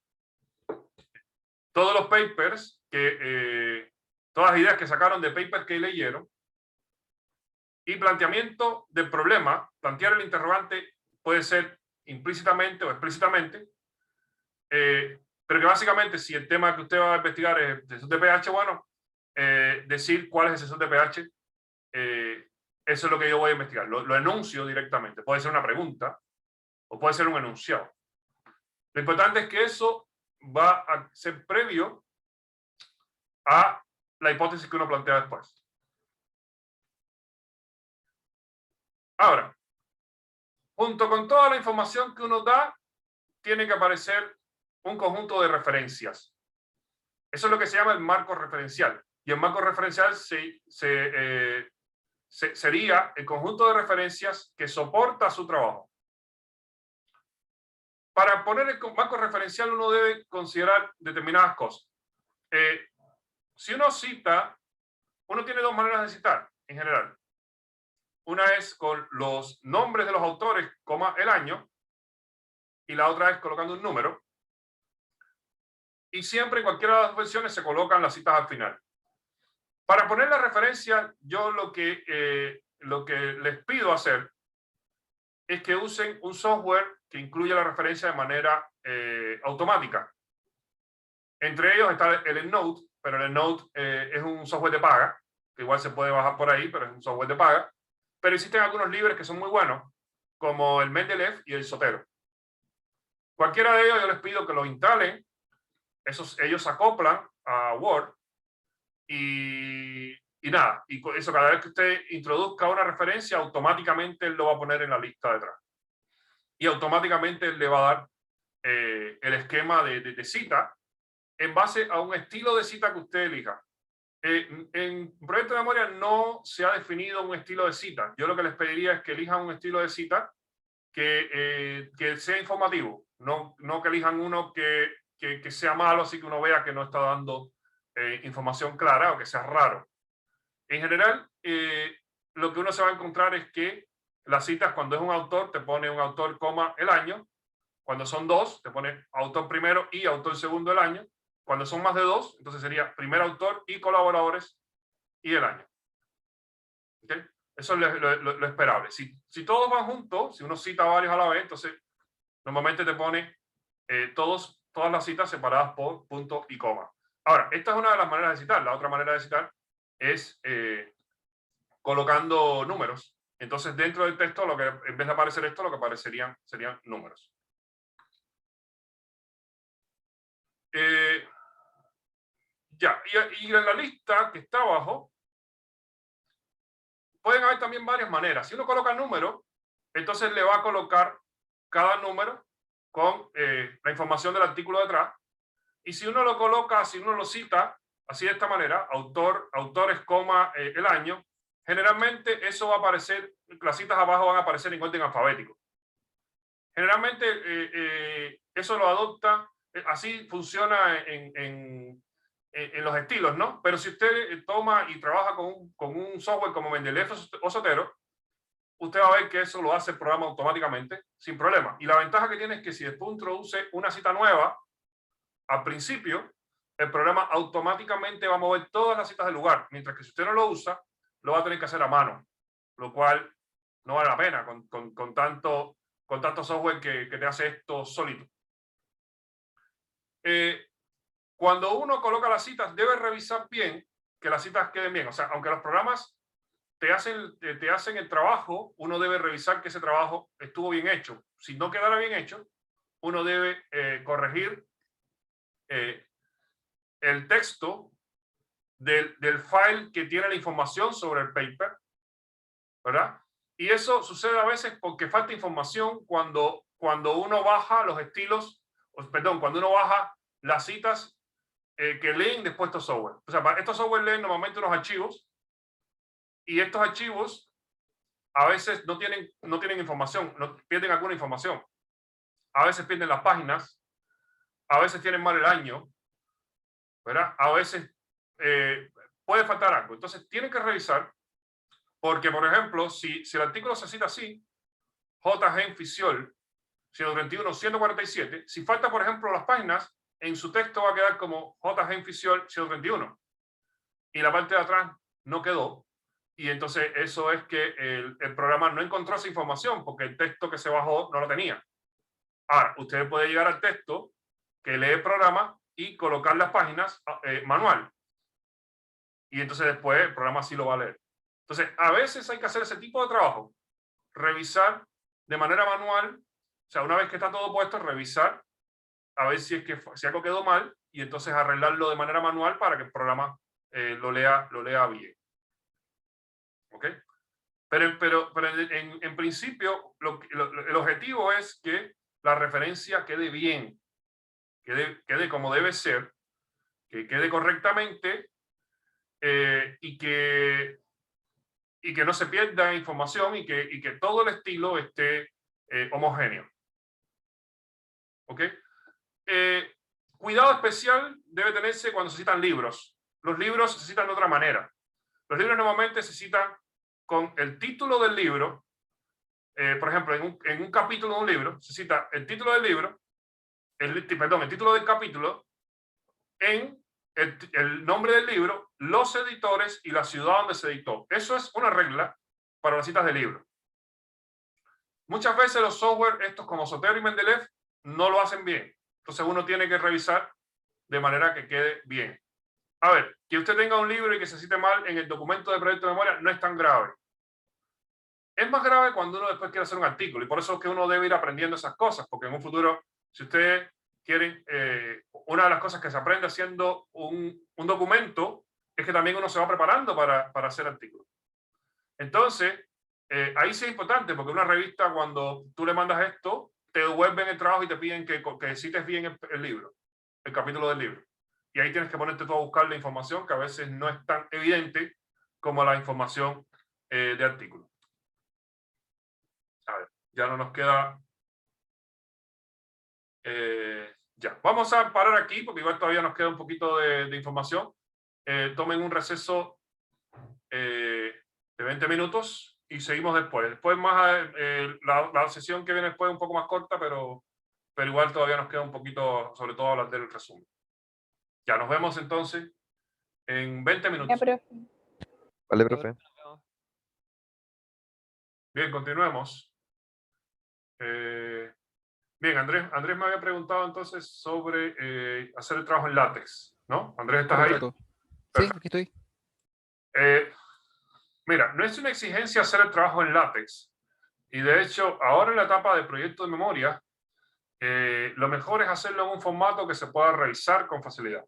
todos los papers, todas las ideas que sacaron de papers que leyeron, y planteamiento del problema. Plantear el interrogante puede ser implícitamente o explícitamente, pero que básicamente, si el tema que usted va a investigar es sensor de pH, bueno, decir cuál es el sensor de pH, eso es lo que yo voy a investigar. Lo enuncio directamente. Puede ser una pregunta o puede ser un enunciado. Lo importante es que eso va a ser previo a la hipótesis que uno plantea después. Ahora, junto con toda la información que uno da, tiene que aparecer un conjunto de referencias. Eso es lo que se llama el marco referencial. Y el marco referencial sería el conjunto de referencias que soporta su trabajo. Para poner el marco referencial uno debe considerar determinadas cosas. Si uno cita, uno tiene dos maneras de citar en general. Una es con los nombres de los autores, coma el año, y la otra es colocando un número. Y siempre en cualquiera de las versiones se colocan las citas al final. Para poner la referencia, yo lo que les pido hacer es que usen un software que incluya la referencia de manera automática. Entre ellos está el EndNote, pero el EndNote es un software de paga, que igual se puede bajar por ahí, pero es un software de paga. Pero existen algunos libres que son muy buenos, como el Mendeley y el Zotero. Cualquiera de ellos yo les pido que lo instalen. Ellos se acoplan a Word y nada. Y con eso, cada vez que usted introduzca una referencia, automáticamente él lo va a poner en la lista detrás. Y automáticamente él le va a dar el esquema de cita en base a un estilo de cita que usted elija. En proyecto de memoria no se ha definido un estilo de cita. Yo lo que les pediría es que elijan un estilo de cita que sea informativo, no que elijan uno que sea malo, así que uno vea que no está dando información clara o que sea raro. En general, lo que uno se va a encontrar es que las citas, cuando es un autor, te pone un autor, coma, el año. Cuando son dos, te pone autor primero y autor segundo el año. Cuando son más de dos, entonces sería primer autor y colaboradores y el año. ¿Okay? Eso es lo esperable. Si todos van juntos, si uno cita varios a la vez, entonces normalmente te pone todas las citas separadas por punto y coma. Ahora, esta es una de las maneras de citar. La otra manera de citar es colocando números. Entonces, dentro del texto, en vez de aparecer esto, lo que aparecerían serían números. Y en la lista que está abajo, pueden haber también varias maneras. Si uno coloca números, entonces le va a colocar cada número con la información del artículo detrás. Y si uno lo coloca, si uno lo cita así de esta manera, autores, coma, el año, generalmente eso va a aparecer, las citas abajo van a aparecer en orden alfabético. Generalmente eso lo adopta, así funciona en los estilos, ¿no? Pero si usted toma y trabaja con un software como Mendeley o Zotero, usted va a ver que eso lo hace el programa automáticamente, sin problema. Y la ventaja que tiene es que si después introduce una cita nueva, al principio, el programa automáticamente va a mover todas las citas del lugar, mientras que si usted no lo usa, lo va a tener que hacer a mano, lo cual no vale la pena con tanto software que te hace esto solito. Cuando uno coloca las citas, debe revisar bien que las citas queden bien. O sea, aunque los programas te hacen el trabajo, uno debe revisar que ese trabajo estuvo bien hecho. Si no quedara bien hecho, uno debe corregir el texto del file que tiene la información sobre el paper, ¿verdad? Y eso sucede a veces porque falta información cuando uno baja los estilos, perdón, cuando uno baja las citas que leen después estos software. O sea, estos software leen normalmente unos archivos y estos archivos a veces no tienen información, pierden alguna información. A veces pierden las páginas, a veces tienen mal el año, ¿verdad? A veces puede faltar algo. Entonces, tienen que revisar porque, por ejemplo, si el artículo se cita así, J. Gen Fisiol, 131, 147, si falta, por ejemplo, las páginas, en su texto va a quedar como J. Gen Fisiol, 131. Y la parte de atrás no quedó. Y entonces eso es que el programa no encontró esa información porque el texto que se bajó no lo tenía. Ahora, usted puede llegar al texto que lee el programa y colocar las páginas manual. Y entonces después el programa sí lo va a leer. Entonces, a veces hay que hacer ese tipo de trabajo. Revisar de manera manual. O sea, una vez que está todo puesto, revisar a ver si algo quedó mal y entonces arreglarlo de manera manual para que el programa lo lea bien. ¿Ok? Pero en principio, el objetivo es que la referencia quede bien, quede como debe ser, que quede correctamente y que no se pierda información y que todo el estilo esté homogéneo. ¿Ok? Cuidado especial debe tenerse cuando se citan libros. Los libros se citan de otra manera. Los libros normalmente se citan con el título del libro. Por ejemplo, en un capítulo de un libro se cita el título del libro, el título del capítulo, en el nombre del libro, los editores y la ciudad donde se editó. Eso es una regla para las citas de libro. Muchas veces los software, estos como Zotero y Mendeley, no lo hacen bien. Entonces uno tiene que revisar de manera que quede bien. A ver, que usted tenga un libro y que se cite mal en el documento de proyecto de memoria no es tan grave. Es más grave cuando uno después quiere hacer un artículo y por eso es que uno debe ir aprendiendo esas cosas, porque en un futuro, si ustedes quieren, una de las cosas que se aprende haciendo un documento es que también uno se va preparando para hacer artículos. Entonces, ahí sí es importante, porque una revista, cuando tú le mandas esto, te devuelven el trabajo y te piden que cites bien el libro, el capítulo del libro. Y ahí tienes que ponerte tú a buscar la información que a veces no es tan evidente como la información de artículo. A ver. Ya no nos queda... ya, vamos a parar aquí porque igual todavía nos queda un poquito de información. Tomen un receso de 20 minutos y seguimos después. Después más, la sesión que viene después es un poco más corta, pero igual todavía nos queda un poquito, sobre todo hablar del resumen. Ya, nos vemos entonces en 20 Ya, minutos. profe. Vale, profe. Bien, continuemos. Bien, Andrés me había preguntado entonces sobre hacer el trabajo en látex, ¿no? Andrés, ¿estás ahí? Correcto. Sí, aquí estoy. Mira, no es una exigencia hacer el trabajo en látex. Y de hecho, ahora en la etapa de proyecto de memoria, lo mejor es hacerlo en un formato que se pueda revisar con facilidad.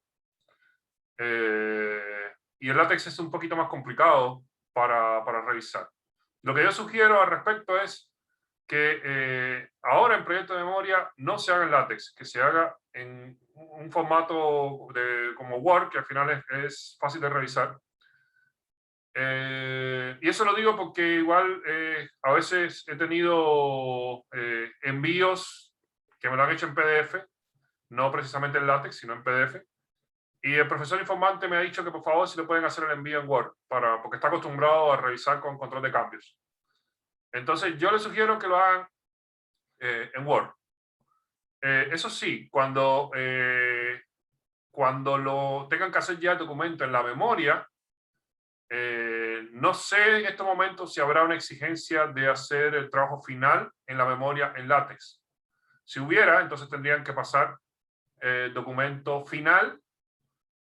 Y el látex es un poquito más complicado para revisar. Lo que yo sugiero al respecto es que ahora en proyecto de memoria no se haga en látex, que se haga en un formato como Word, que al final es fácil de revisar. Y eso lo digo porque igual a veces he tenido envíos que me lo han hecho en PDF, no precisamente en látex, sino en PDF. Y el profesor informante me ha dicho que por favor si le pueden hacer el envío en Word, porque está acostumbrado a revisar con control de cambios. Entonces yo les sugiero que lo hagan en Word. Eso sí, cuando lo tengan que hacer ya el documento en la memoria, no sé en estos momentos si habrá una exigencia de hacer el trabajo final en la memoria en látex. Si hubiera, entonces tendrían que pasar el documento final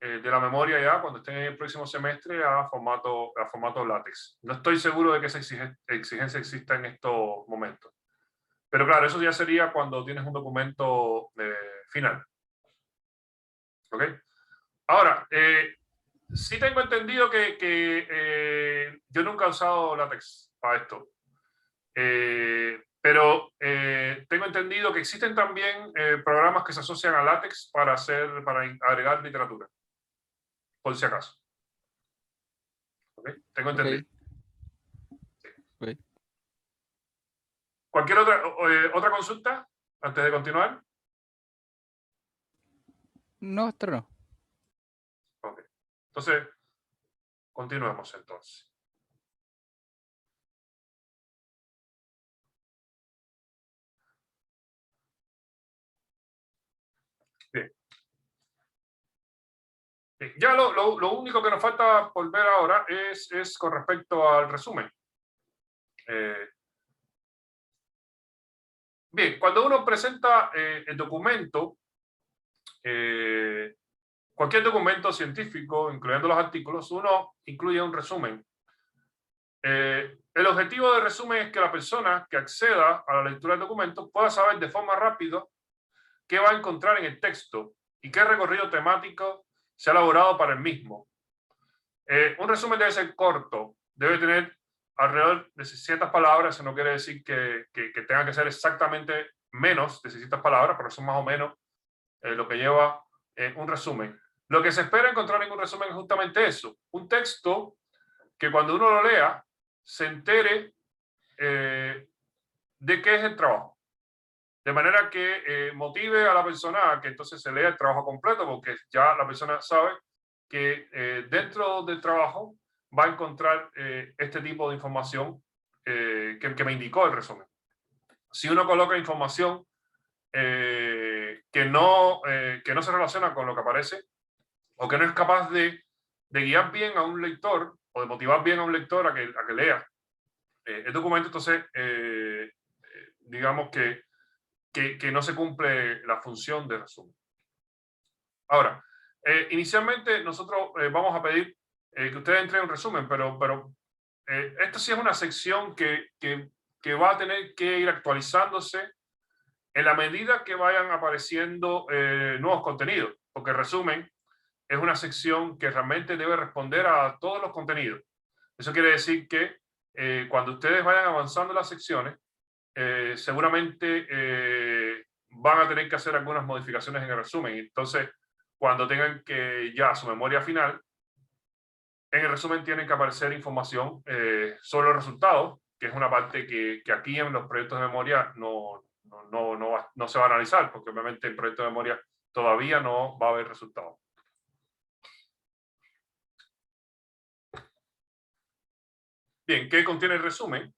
de la memoria ya cuando estén en el próximo semestre a formato látex. No estoy seguro de que esa exigencia exista en estos momentos. Pero claro, eso ya sería cuando tienes un documento final. ¿Ok? Ahora, sí tengo entendido que yo nunca he usado látex para esto. Pero tengo entendido que existen también programas que se asocian a látex para agregar literatura. Por si acaso. ¿Okay? Tengo entendido. Okay. ¿Cualquier otra consulta antes de continuar? No, esto no. Ok. Entonces, continuemos entonces. Bien. Bien. Ya lo único que nos falta por ver ahora es con respecto al resumen. Bien, cuando uno presenta el documento, cualquier documento científico, incluyendo los artículos, uno incluye un resumen. El objetivo del resumen es que la persona que acceda a la lectura del documento pueda saber de forma rápida qué va a encontrar en el texto y qué recorrido temático se ha elaborado para el mismo. Un resumen debe ser corto, debe tener alrededor de 600 palabras, eso no quiere decir que tenga que ser exactamente menos de 600 palabras, pero eso es más o menos lo que lleva un resumen. Lo que se espera encontrar en un resumen es justamente eso, un texto que cuando uno lo lea se entere de qué es el trabajo. De manera que motive a la persona a que entonces se lea el trabajo completo, porque ya la persona sabe que dentro del trabajo va a encontrar este tipo de información que me indicó el resumen. Si uno coloca información que no se relaciona con lo que aparece o que no es capaz de guiar bien a un lector o de motivar bien a un lector a que lea el documento, entonces digamos que no se cumple la función de resumen. Ahora, inicialmente nosotros vamos a pedir que ustedes entreguen un resumen, pero esto sí es una sección que va a tener que ir actualizándose en la medida que vayan apareciendo nuevos contenidos, porque el resumen es una sección que realmente debe responder a todos los contenidos. Eso quiere decir que cuando ustedes vayan avanzando en las secciones, seguramente van a tener que hacer algunas modificaciones en el resumen. Entonces, cuando tengan que ya su memoria final, en el resumen tienen que aparecer información sobre los resultados que es una parte que aquí en los proyectos de memoria no se va a analizar, porque obviamente en proyectos de memoria todavía no va a haber resultados. Bien, ¿qué contiene el resumen?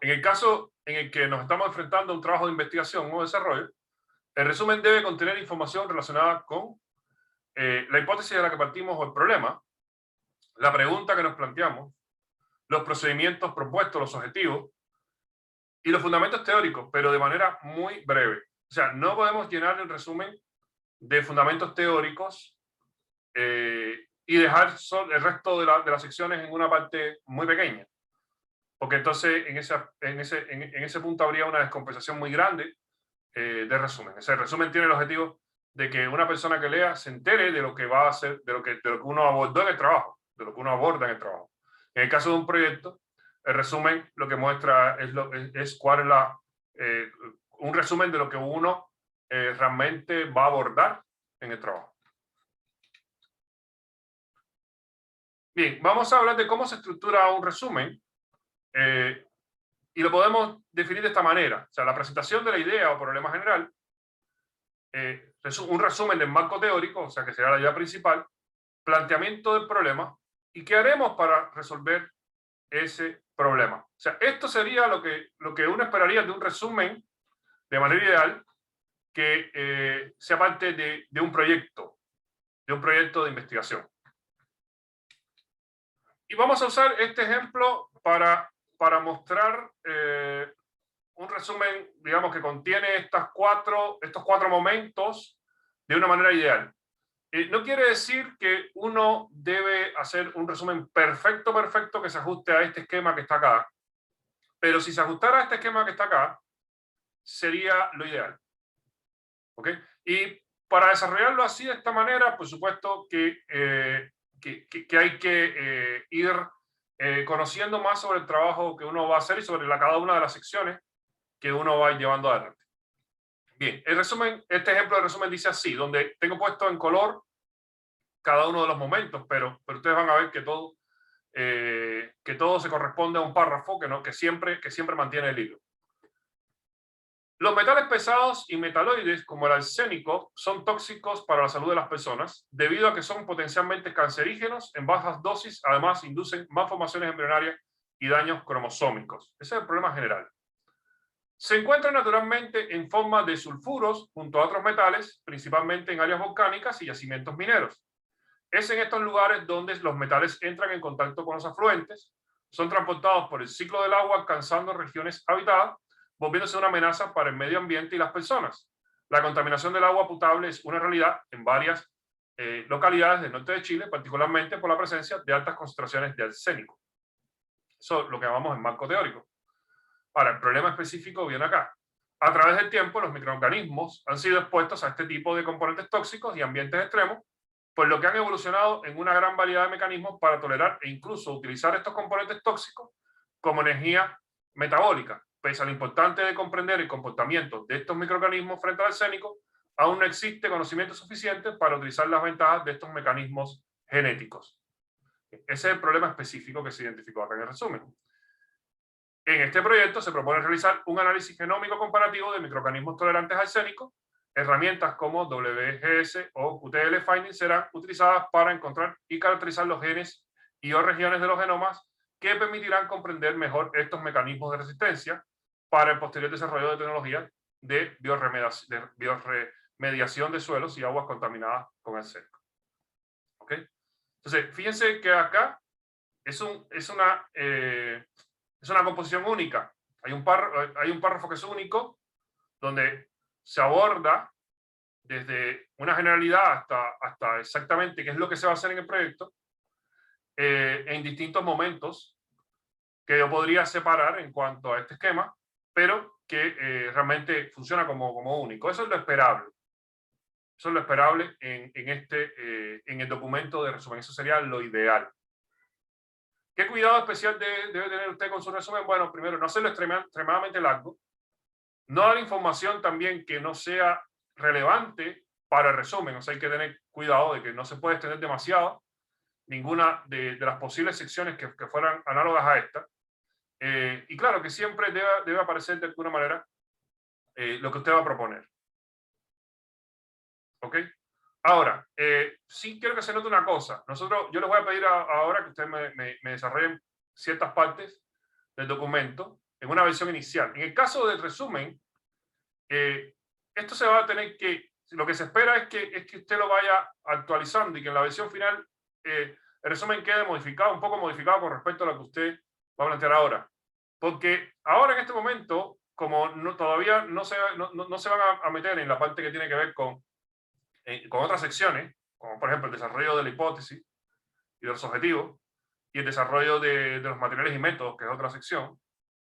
En el caso en el que nos estamos enfrentando a un trabajo de investigación o desarrollo, el resumen debe contener información relacionada con la hipótesis de la que partimos o el problema, la pregunta que nos planteamos, los procedimientos propuestos, los objetivos y los fundamentos teóricos, pero de manera muy breve. O sea, no podemos llenar el resumen de fundamentos teóricos y dejar el resto de las secciones en una parte muy pequeña. Porque entonces en ese punto habría una descompensación muy grande de resumen. Ese resumen tiene el objetivo de que una persona que lea se entere de lo que va a hacer, de lo que uno abordó en el trabajo, de lo que uno aborda en el trabajo. En el caso de un proyecto, el resumen lo que muestra es cuál es un resumen de lo que uno realmente va a abordar en el trabajo. Bien, vamos a hablar de cómo se estructura un resumen y lo podemos definir de esta manera. O sea, la presentación de la idea o problema general, un resumen del marco teórico, o sea, que será la idea principal, planteamiento del problema y qué haremos para resolver ese problema. O sea, esto sería lo que uno esperaría de un resumen de manera ideal que sea parte de un proyecto de investigación. Y vamos a usar este ejemplo para mostrar un resumen, digamos, que contiene estos cuatro momentos de una manera ideal. No quiere decir que uno debe hacer un resumen perfecto que se ajuste a este esquema que está acá, pero si se ajustara a este esquema que está acá, sería lo ideal. ¿Ok? Y para desarrollarlo así, de esta manera, por supuesto que hay que ir conociendo más sobre el trabajo que uno va a hacer y sobre cada una de las secciones que uno va llevando adelante. Bien, el resumen, este ejemplo de resumen dice así, donde tengo puesto en color cada uno de los momentos, pero ustedes van a ver que todo se corresponde a un párrafo que siempre mantiene el hilo. Los metales pesados y metaloides, como el arsénico, son tóxicos para la salud de las personas debido a que son potencialmente cancerígenos en bajas dosis. Además, inducen malformaciones embrionarias y daños cromosómicos. Ese es el problema general. Se encuentran naturalmente en forma de sulfuros junto a otros metales, principalmente en áreas volcánicas y yacimientos mineros. Es en estos lugares donde los metales entran en contacto con los afluentes, son transportados por el ciclo del agua alcanzando regiones habitadas, volviéndose una amenaza para el medio ambiente y las personas. La contaminación del agua potable es una realidad en varias localidades del norte de Chile, particularmente por la presencia de altas concentraciones de arsénico. Eso es lo que llamamos el marco teórico. Ahora, el problema específico viene acá. A través del tiempo, los microorganismos han sido expuestos a este tipo de componentes tóxicos y ambientes extremos, por lo que han evolucionado en una gran variedad de mecanismos para tolerar e incluso utilizar estos componentes tóxicos como energía metabólica. Pese a lo importante de comprender el comportamiento de estos microorganismos frente al arsénico, aún no existe conocimiento suficiente para utilizar las ventajas de estos mecanismos genéticos. Ese es el problema específico que se identificó acá en el resumen. En este proyecto se propone realizar un análisis genómico comparativo de microorganismos tolerantes al arsénico. Herramientas como WGS o QTL-Finding serán utilizadas para encontrar y caracterizar los genes y o regiones de los genomas que permitirán comprender mejor estos mecanismos de resistencia para el posterior desarrollo de tecnologías de bioremediación de suelos y aguas contaminadas con arsénico. ¿Ok? Entonces, fíjense que acá es una composición única. Hay un párrafo que es único, donde se aborda desde una generalidad hasta exactamente qué es lo que se va a hacer en el proyecto, en distintos momentos que yo podría separar en cuanto a este esquema, pero que realmente funciona como único. Eso es lo esperable. Eso es lo esperable en el documento de resumen. Eso sería lo ideal. ¿Qué cuidado especial debe tener usted con su resumen? Bueno, primero, no hacerlo extremadamente largo. No dar información también que no sea relevante para el resumen. O sea, hay que tener cuidado de que no se puede extender demasiado ninguna de las posibles secciones que fueran análogas a esta. Y claro que siempre debe aparecer de alguna manera lo que usted va a proponer. ¿Ok? Ahora, sí quiero que se note una cosa. Yo les voy a pedir ahora que ustedes me desarrollen ciertas partes del documento en una versión inicial. En el caso del resumen, esto se va a tener que, lo que se espera es que usted lo vaya actualizando y que en la versión final el resumen quede modificado, un poco modificado con respecto a lo que usted va a plantear ahora. Porque ahora en este momento, como todavía no se van a meter en la parte que tiene que ver con otras secciones, como por ejemplo el desarrollo de la hipótesis y de los objetivos, y el desarrollo de los materiales y métodos, que es otra sección,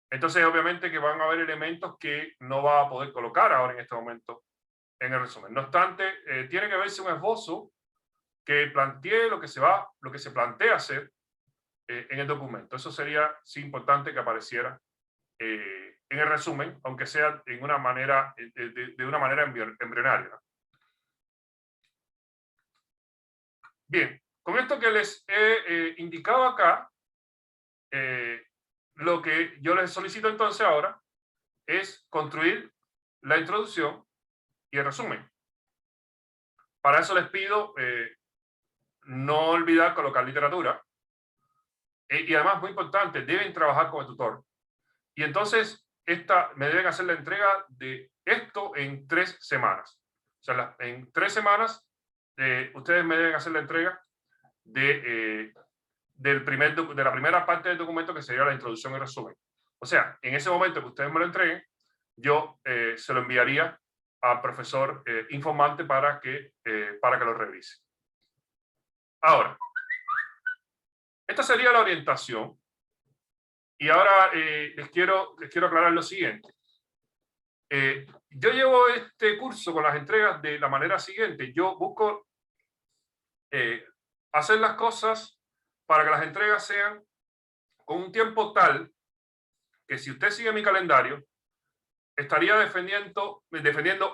entonces obviamente que van a haber elementos que no va a poder colocar ahora en este momento en el resumen. No obstante, tiene que verse un esbozo que plantee lo que se plantea hacer en el documento. Eso sería sí importante que apareciera en el resumen, aunque sea en una manera, de una manera embrionaria, ¿no? Bien, con esto que les he indicado acá, lo que yo les solicito entonces ahora es construir la introducción y el resumen. Para eso les pido no olvidar colocar literatura. Y además, muy importante, deben trabajar con el tutor. Y entonces, me deben hacer la entrega de esto en 3 semanas. O sea, en 3 semanas, ustedes me deben hacer la entrega de la primera parte del documento, que sería la introducción y resumen. O sea, en ese momento que ustedes me lo entreguen, yo se lo enviaría al profesor informante para que lo revise. Ahora, esta sería la orientación. Y ahora les quiero aclarar lo siguiente. Yo llevo este curso con las entregas de la manera siguiente. Yo busco hacer las cosas para que las entregas sean con un tiempo tal que si usted sigue mi calendario, estaría defendiendo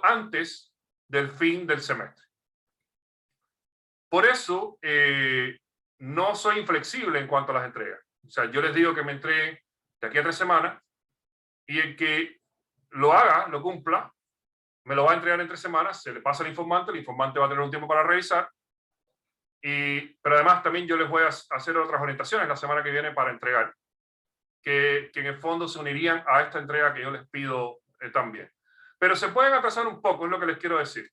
antes del fin del semestre. Por eso, no soy inflexible en cuanto a las entregas. O sea, yo les digo que me entreguen de aquí a 3 semanas y el que lo haga, lo cumpla, me lo va a entregar en 3 semanas, se le pasa al informante, el informante va a tener un tiempo para revisar, pero además también yo les voy a hacer otras orientaciones la semana que viene para entregar, que en el fondo se unirían a esta entrega que yo les pido también. Pero se pueden atrasar un poco, es lo que les quiero decir.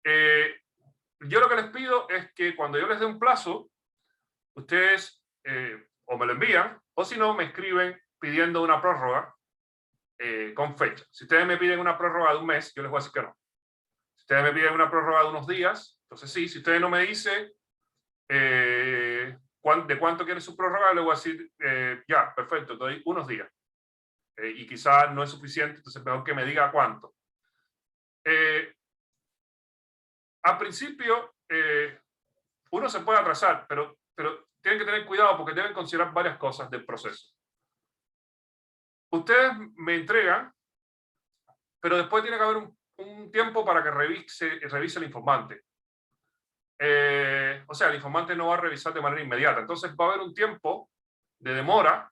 Yo lo que les pido es que cuando yo les dé un plazo, ustedes o me lo envían, o si no, me escriben pidiendo una prórroga con fecha. Si ustedes me piden una prórroga de 1 mes, yo les voy a decir que no. Si ustedes me piden una prórroga de unos días, entonces sí. Si ustedes no me dicen de cuánto quieren su prórroga, les voy a decir, ya, perfecto, te doy unos días. Y quizás no es suficiente, entonces mejor que me diga cuánto. Al principio, uno se puede atrasar, pero tienen que tener cuidado porque deben considerar varias cosas del proceso. Ustedes me entregan, pero después tiene que haber un tiempo para que revise el informante. O sea, el informante no va a revisar de manera inmediata. Entonces va a haber un tiempo de demora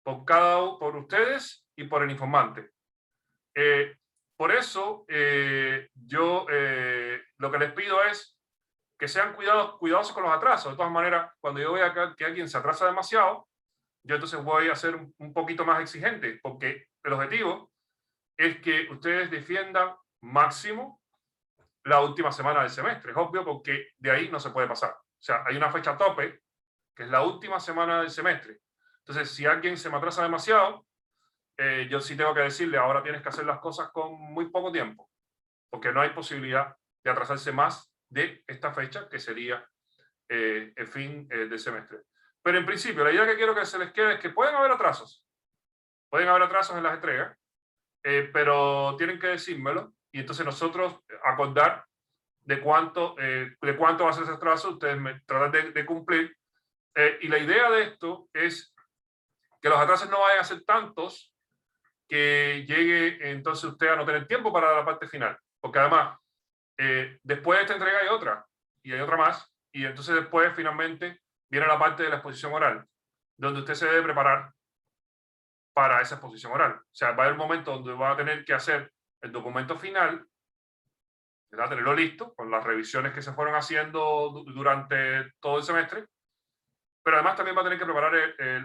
por ustedes y por el informante. Por eso, yo lo que les pido es que sean cuidadosos con los atrasos. De todas maneras, cuando yo vea que alguien se atrasa demasiado, yo entonces voy a ser un poquito más exigente, porque el objetivo es que ustedes defiendan máximo la última semana del semestre. Es obvio, porque de ahí no se puede pasar. O sea, hay una fecha tope, que es la última semana del semestre. Entonces, si alguien se me atrasa demasiado, yo sí tengo que decirle, ahora tienes que hacer las cosas con muy poco tiempo, porque no hay posibilidad de atrasarse más de esta fecha, que sería el fin del semestre. Pero en principio, la idea que quiero que se les quede es que pueden haber atrasos. Pueden haber atrasos en las entregas, pero tienen que decírmelo y entonces nosotros acordar de cuánto va a ser ese atraso. Ustedes me tratan de cumplir. Y la idea de esto es que los atrasos no vayan a ser tantos que llegue entonces usted a no tener tiempo para la parte final. Porque además, después de esta entrega hay otra, y hay otra más, y entonces después finalmente viene la parte de la exposición oral, donde usted se debe preparar para esa exposición oral. O sea, va a haber un momento donde va a tener que hacer el documento final, ¿verdad? Tenerlo listo con las revisiones que se fueron haciendo durante todo el semestre, pero además también va a tener que preparar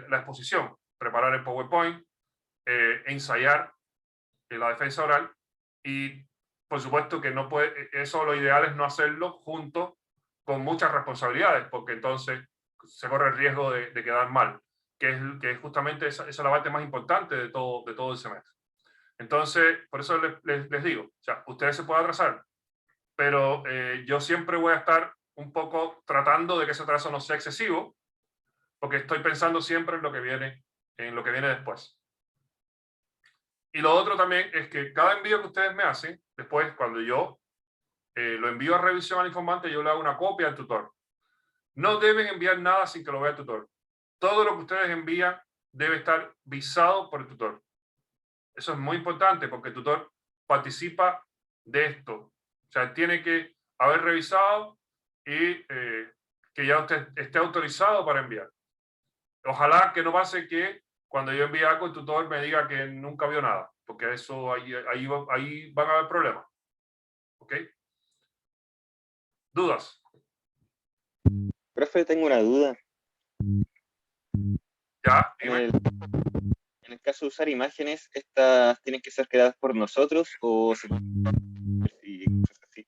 la exposición, preparar el PowerPoint, ensayar la defensa oral y por supuesto que no puede, eso lo ideal es no hacerlo junto con muchas responsabilidades, porque entonces se corre el riesgo de quedar mal, que es justamente esa es la parte más importante de todo el semestre. Entonces, por eso les digo, o sea, ustedes se pueden atrasar, pero yo siempre voy a estar un poco tratando de que ese atraso no sea excesivo, porque estoy pensando siempre en lo que viene después. Y lo otro también es que cada envío que ustedes me hacen, después cuando yo lo envío a revisión al informante, yo le hago una copia al tutor. No deben enviar nada sin que lo vea el tutor. Todo lo que ustedes envían debe estar visado por el tutor. Eso es muy importante porque el tutor participa de esto. O sea, tiene que haber revisado y que ya usted esté autorizado para enviar. Ojalá que no pase que cuando yo envíe algo el tutor me diga que nunca vio nada, porque eso ahí van a haber problemas. ¿Ok? ¿Dudas? Profe, tengo una duda. ¿Ya? En Dime. el caso de usar imágenes, ¿estas tienen que ser creadas por nosotros o se y cosas así?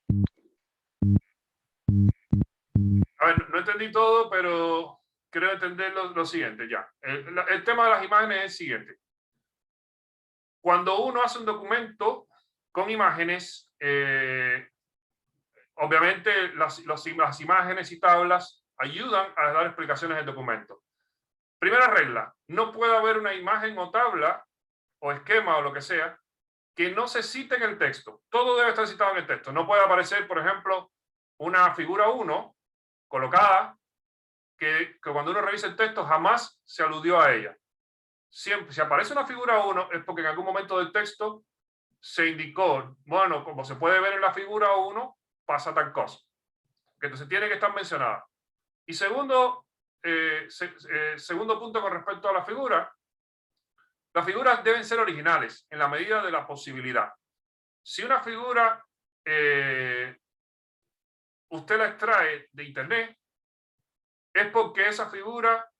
A ver, no entendí todo, pero creo entender lo siguiente ya. El tema de las imágenes es el siguiente. Cuando uno hace un documento con imágenes, obviamente las imágenes y tablas ayudan a dar explicaciones del documento. Primera regla, no puede haber una imagen o tabla o esquema o lo que sea que no se cite en el texto. Todo debe estar citado en el texto. No puede aparecer, por ejemplo, una figura 1 colocada que cuando uno revisa el texto jamás se aludió a ella. Siempre, si aparece una figura 1 es porque en algún momento del texto se indicó, bueno, como se puede ver en la figura 1, pasa tal cosa. Que entonces tiene que estar mencionada. Y segundo, segundo punto con respecto a la figura, las figuras deben ser originales en la medida de la posibilidad. Si una figura usted la extrae de internet, es porque esa figura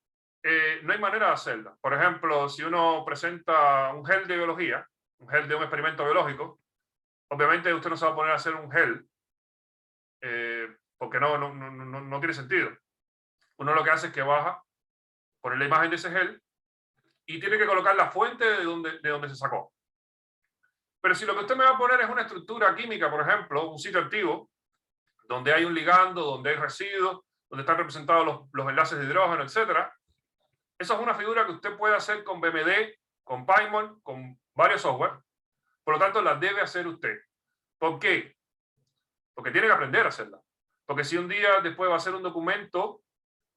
no hay manera de hacerla. Por ejemplo, si uno presenta un gel de biología, un gel de un experimento biológico, obviamente usted no se va a poner a hacer un gel porque no tiene sentido. Uno lo que hace es que baja, pone la imagen de ese gel y tiene que colocar la fuente de donde se sacó. Pero si lo que usted me va a poner es una estructura química, por ejemplo, un sitio activo, donde hay un ligando, donde hay residuos, donde están representados los enlaces de hidrógeno, etc. Esa es una figura que usted puede hacer con BMD, con PyMol, con varios software. Por lo tanto, la debe hacer usted. ¿Por qué? Porque tiene que aprender a hacerla. Porque si un día después va a hacer un documento,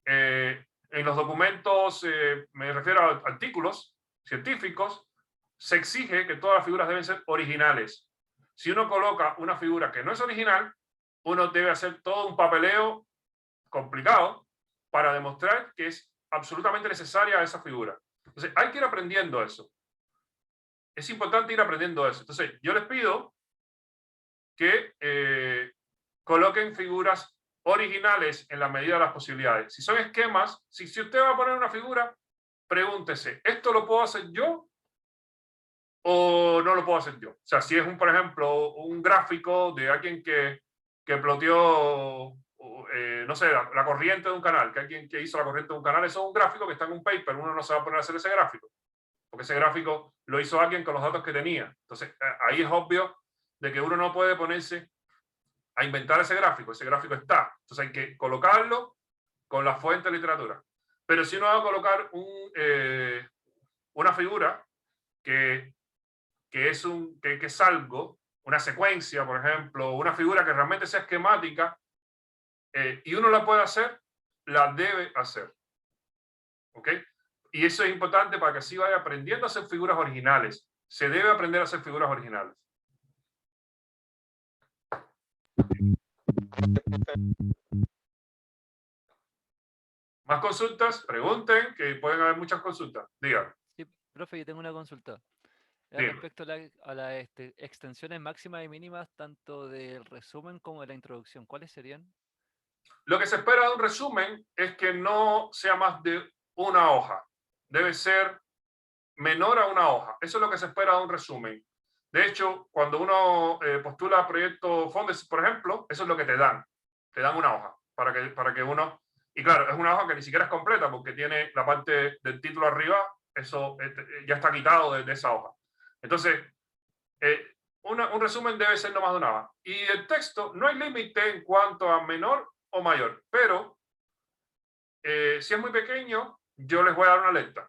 en los documentos, me refiero a artículos científicos, se exige que todas las figuras deben ser originales. Si uno coloca una figura que no es original, uno debe hacer todo un papeleo complicado para demostrar que es absolutamente necesaria esa figura. Entonces, hay que ir aprendiendo eso. Es importante ir aprendiendo eso. Entonces, yo les pido que coloquen figuras originales en la medida de las posibilidades. Si son esquemas, si usted va a poner una figura, pregúntese, ¿esto lo puedo hacer yo o no lo puedo hacer yo? O sea, si es, por ejemplo, un gráfico de alguien que ploteó, no sé, la corriente de un canal, que alguien que hizo la corriente de un canal, eso es un gráfico que está en un paper, uno no se va a poner a hacer ese gráfico, porque ese gráfico lo hizo alguien con los datos que tenía. Entonces, ahí es obvio de que uno no puede ponerse a inventar ese gráfico está. Entonces hay que colocarlo con la fuente de literatura. Pero si uno va a colocar una figura que es algo, una secuencia, por ejemplo, una figura que realmente sea esquemática, y uno la puede hacer, la debe hacer. ¿Ok? Y eso es importante para que así vaya aprendiendo a hacer figuras originales. Se debe aprender a hacer figuras originales. ¿Más consultas? Pregunten, que pueden haber muchas consultas. Digan. Sí, Profe, yo tengo una consulta. Dime. Respecto a las extensiones máximas y mínimas, tanto del resumen como de la introducción, ¿cuáles serían? Lo que se espera de un resumen es que no sea más de una hoja. Debe ser menor a una hoja. Eso es lo que se espera de un resumen. De hecho, cuando uno postula a proyecto Fondes, por ejemplo, eso es lo que te dan. Te dan una hoja para que uno... Y claro, es una hoja que ni siquiera es completa porque tiene la parte del título arriba, eso ya está quitado de esa hoja. Entonces, un resumen debe ser no más de una hoja. Y el texto, no hay límite en cuanto a menor o mayor, pero si es muy pequeño, yo les voy a dar una alerta.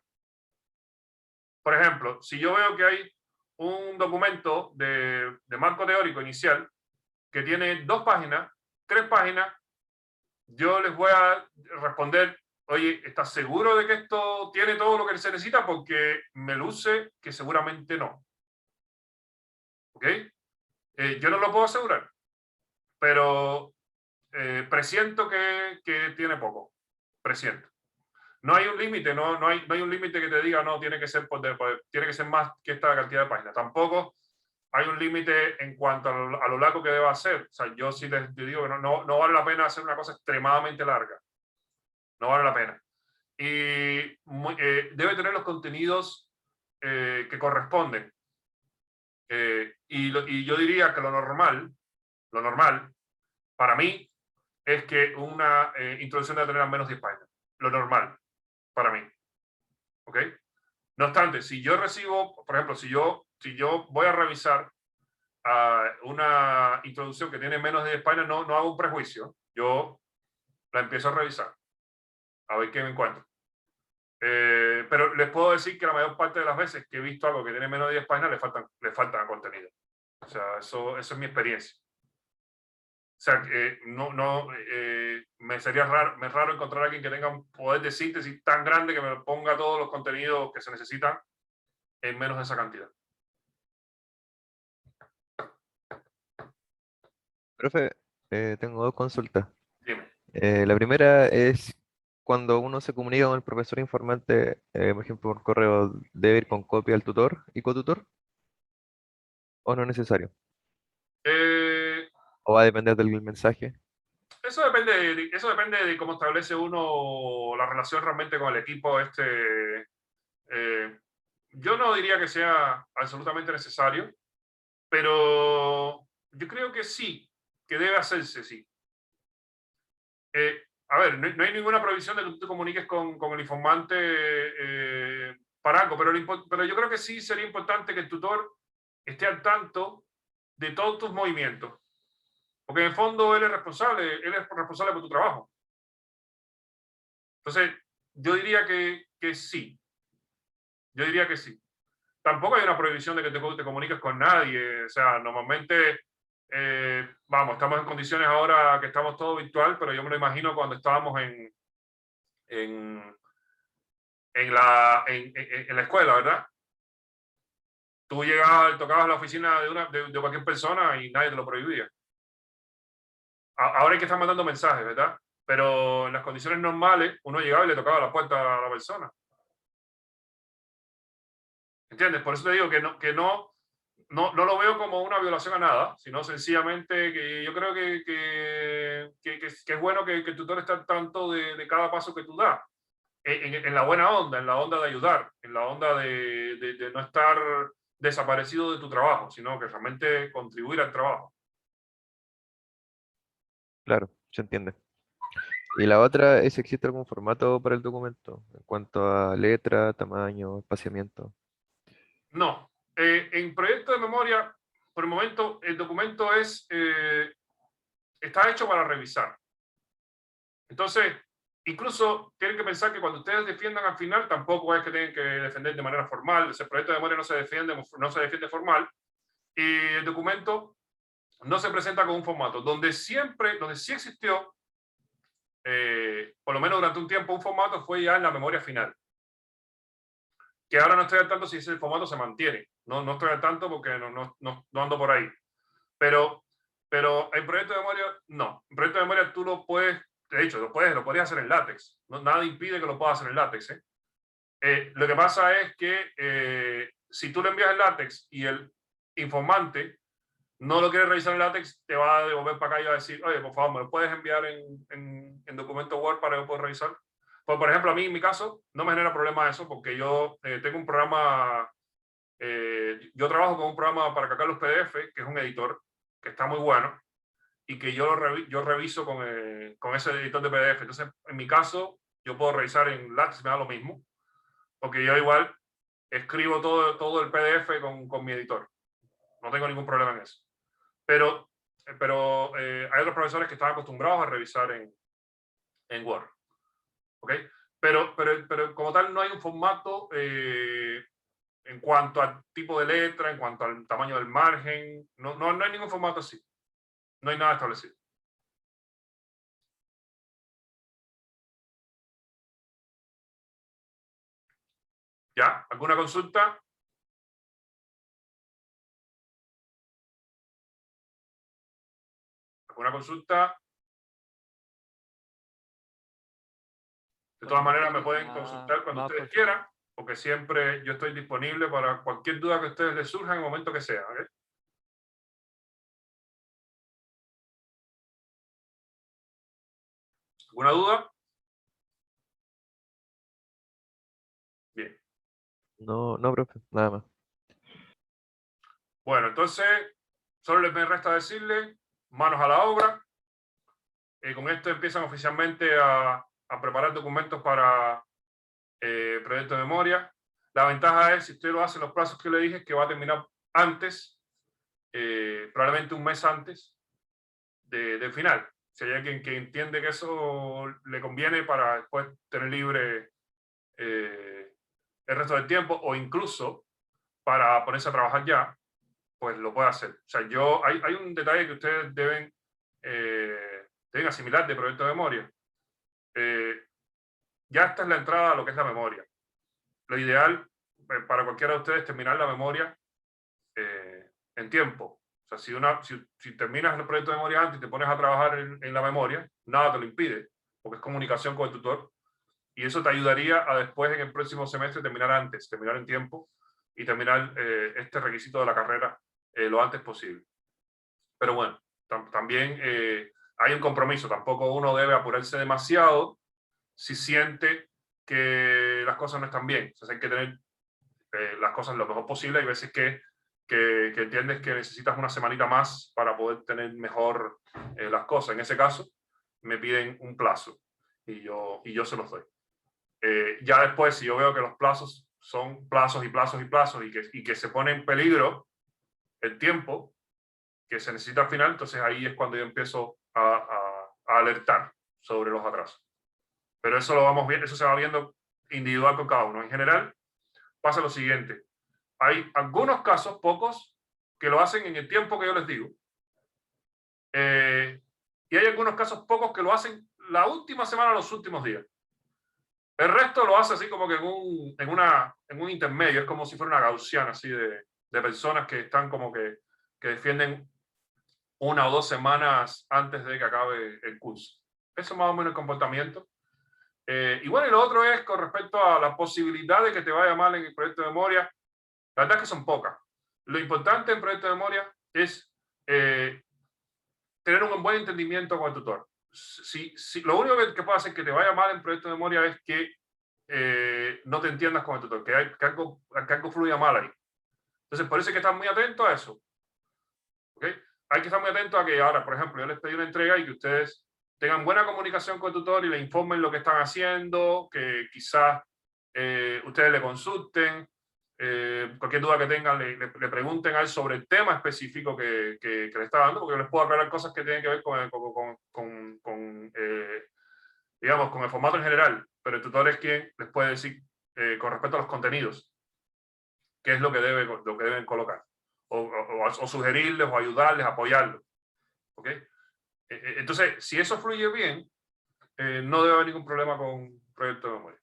Por ejemplo, si yo veo que hay un documento de marco teórico inicial que tiene 2 páginas, 3 páginas, yo les voy a responder, oye, ¿estás seguro de que esto tiene todo lo que se necesita? Porque me luce que seguramente no. ¿Ok? Yo no lo puedo asegurar, pero presiento que tiene poco. Presiento. No hay un límite, no hay un límite que te diga, no, tiene que ser, tiene que ser más que esta cantidad de páginas. Tampoco hay un límite en cuanto a lo largo que deba ser. O sea, yo sí te digo que no vale la pena hacer una cosa extremadamente larga. No vale la pena. Y debe tener los contenidos que corresponden. Y yo diría que lo normal, para mí, es que una introducción debe tener al menos 10 páginas. Lo normal, para mí. ¿Ok? No obstante, si yo recibo, por ejemplo, si yo voy a revisar una introducción que tiene menos de 10 páginas, no hago un prejuicio. Yo la empiezo a revisar, a ver qué me encuentro. Pero les puedo decir que la mayor parte de las veces que he visto algo que tiene menos de 10 páginas, le faltan contenido. O sea, eso es mi experiencia. O sea, me sería raro encontrar a alguien que tenga un poder de síntesis tan grande que me ponga todos los contenidos que se necesitan en menos de esa cantidad. Profe, tengo 2 consultas. Dime. La primera es cuando uno se comunica con el profesor informante, por ejemplo, por correo, ¿debe ir con copia al tutor y cotutor? ¿O no es necesario? Eh, ¿O va a depender del mensaje? eso depende de cómo establece uno la relación realmente con el equipo. Yo no diría que sea absolutamente necesario, pero yo creo que sí, que debe hacerse, sí. A ver, no hay ninguna prohibición de que tú te comuniques con el informante para algo, pero yo creo que sí sería importante que el tutor esté al tanto de todos tus movimientos, porque en el fondo él es responsable por tu trabajo. Entonces, yo diría que sí, yo diría que sí. Tampoco hay una prohibición de que te comuniques con nadie, o sea, normalmente, vamos, estamos en condiciones ahora que estamos todo virtual, pero yo me lo imagino cuando estábamos en la escuela, ¿verdad? Tú llegabas, tocabas a la oficina de cualquier persona y nadie te lo prohibía. Ahora hay que estar mandando mensajes, ¿verdad? Pero en las condiciones normales, uno llegaba y le tocaba la puerta a la persona. ¿Entiendes? Por eso te digo no lo veo como una violación a nada, sino sencillamente que yo creo que es bueno que el tutor esté al tanto de cada paso que tú das. En la buena onda, en la onda de ayudar, en la onda de no estar desaparecido de tu trabajo, sino que realmente contribuir al trabajo. Claro, se entiende. Y la otra es si existe algún formato para el documento, en cuanto a letra, tamaño, espaciamiento. No. En proyecto de memoria, por el momento, el documento está hecho para revisar. Entonces, incluso tienen que pensar que cuando ustedes defiendan al final, tampoco es que tienen que defender de manera formal. Ese proyecto de memoria no se defiende formal. Y el documento no se presenta con un formato. Donde sí existió, por lo menos durante un tiempo, un formato fue ya en la memoria final. Que ahora no estoy al tanto si ese formato se mantiene. No estoy al tanto porque no ando por ahí. Pero en proyecto de memoria, no. En proyecto de memoria tú lo puedes, de hecho, lo puedes hacer en látex. Nada impide que lo puedas hacer en látex. Lo que pasa es que si tú le envías el látex y el informante no lo quiere revisar en látex, te va a devolver para acá y va a decir, oye, por favor, ¿me lo puedes enviar en documento Word para que yo pueda revisar? Pues, por ejemplo, a mí, en mi caso, no me genera problema eso, porque yo tengo un programa, yo trabajo con un programa para cargar los PDF, que es un editor, que está muy bueno, y que yo reviso con ese editor de PDF. Entonces, en mi caso, yo puedo revisar en látex, me da lo mismo, porque yo igual escribo todo el PDF con mi editor. No tengo ningún problema en eso. Pero hay otros profesores que están acostumbrados a revisar en Word. ¿Ok? Pero como tal no hay un formato en cuanto al tipo de letra, en cuanto al tamaño del margen. No hay ningún formato así. No hay nada establecido. ¿Ya? ¿Alguna consulta? ¿Alguna consulta? De todas maneras, me pueden consultar cuando ustedes quieran, porque siempre yo estoy disponible para cualquier duda que a ustedes les surja en el momento que sea. ¿Okay? ¿Alguna duda? Bien. No, no, profe, nada más. Bueno, entonces, solo me resta decirle, manos a la obra. Con esto empiezan oficialmente a preparar documentos para proyecto de memoria. La ventaja es, si usted lo hace en los plazos que le dije, que va a terminar antes, probablemente un mes antes del final. Si hay alguien que entiende que eso le conviene para después tener libre el resto del tiempo, o incluso para ponerse a trabajar ya, pues lo puede hacer. O sea, hay un detalle que ustedes deben asimilar de proyecto de memoria. Ya esta es la entrada a lo que es la memoria. Lo ideal para cualquiera de ustedes es terminar la memoria en tiempo. O sea, si terminas el proyecto de memoria antes y te pones a trabajar en la memoria, nada te lo impide, porque es comunicación con el tutor. Y eso te ayudaría a después, en el próximo semestre, terminar antes, terminar en tiempo y terminar este requisito de la carrera lo antes posible. Pero bueno, también hay un compromiso. Tampoco uno debe apurarse demasiado si siente que las cosas no están bien. Entonces hay que tener las cosas lo mejor posible. Hay veces que entiendes que necesitas una semanita más para poder tener mejor las cosas. En ese caso, me piden un plazo y yo se los doy. Ya después, si yo veo que los plazos son plazos y plazos y plazos y que se pone en peligro el tiempo que se necesita al final, entonces ahí es cuando yo empiezo a alertar sobre los atrasos. Pero eso lo vamos viendo, eso se va viendo individual con cada uno. En general, pasa lo siguiente. Hay algunos casos, pocos, que lo hacen en el tiempo que yo les digo. Y hay algunos casos, pocos, que lo hacen la última semana, los últimos días. El resto lo hace así como que en un intermedio. Es como si fuera una gaussiana así de personas que están como que defienden 1 o 2 semanas antes de que acabe el curso. Eso es más o menos el comportamiento. Y bueno, y lo otro es con respecto a la posibilidad de que te vaya mal en el proyecto de memoria. La verdad es que son pocas. Lo importante en proyecto de memoria es tener un buen entendimiento con el tutor. Lo único que puede hacer que te vaya mal en proyecto de memoria es que no te entiendas con el tutor, que algo fluya mal ahí. Entonces, por eso hay que estar muy atento a eso. ¿Okay? Hay que estar muy atento a que ahora, por ejemplo, yo les pedí una entrega y que ustedes tengan buena comunicación con el tutor y le informen lo que están haciendo, que quizás ustedes le consulten, cualquier duda que tengan, le pregunten a él sobre el tema específico que le está dando, porque yo les puedo aclarar cosas que tienen que ver digamos, con el formato en general, pero el tutor es quien les puede decir con respecto a los contenidos, qué es lo que deben colocar, o sugerirles, o ayudarles, apoyarlos. ¿Okay? Entonces, si eso fluye bien, no debe haber ningún problema con proyecto de memoria.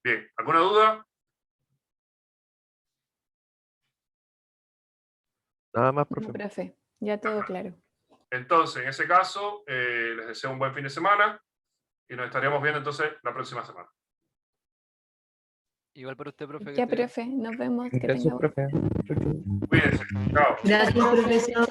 Bien, ¿alguna duda? Nada más, No, profe. profe, ya todo claro. Entonces, en ese caso, les deseo un buen fin de semana Y nos estaríamos viendo entonces la próxima semana. Igual para usted, profe. que Ya, esté bien. profe, nos vemos. Que Gracias, tenga profe. Cuídense. Chao. Gracias, profesor.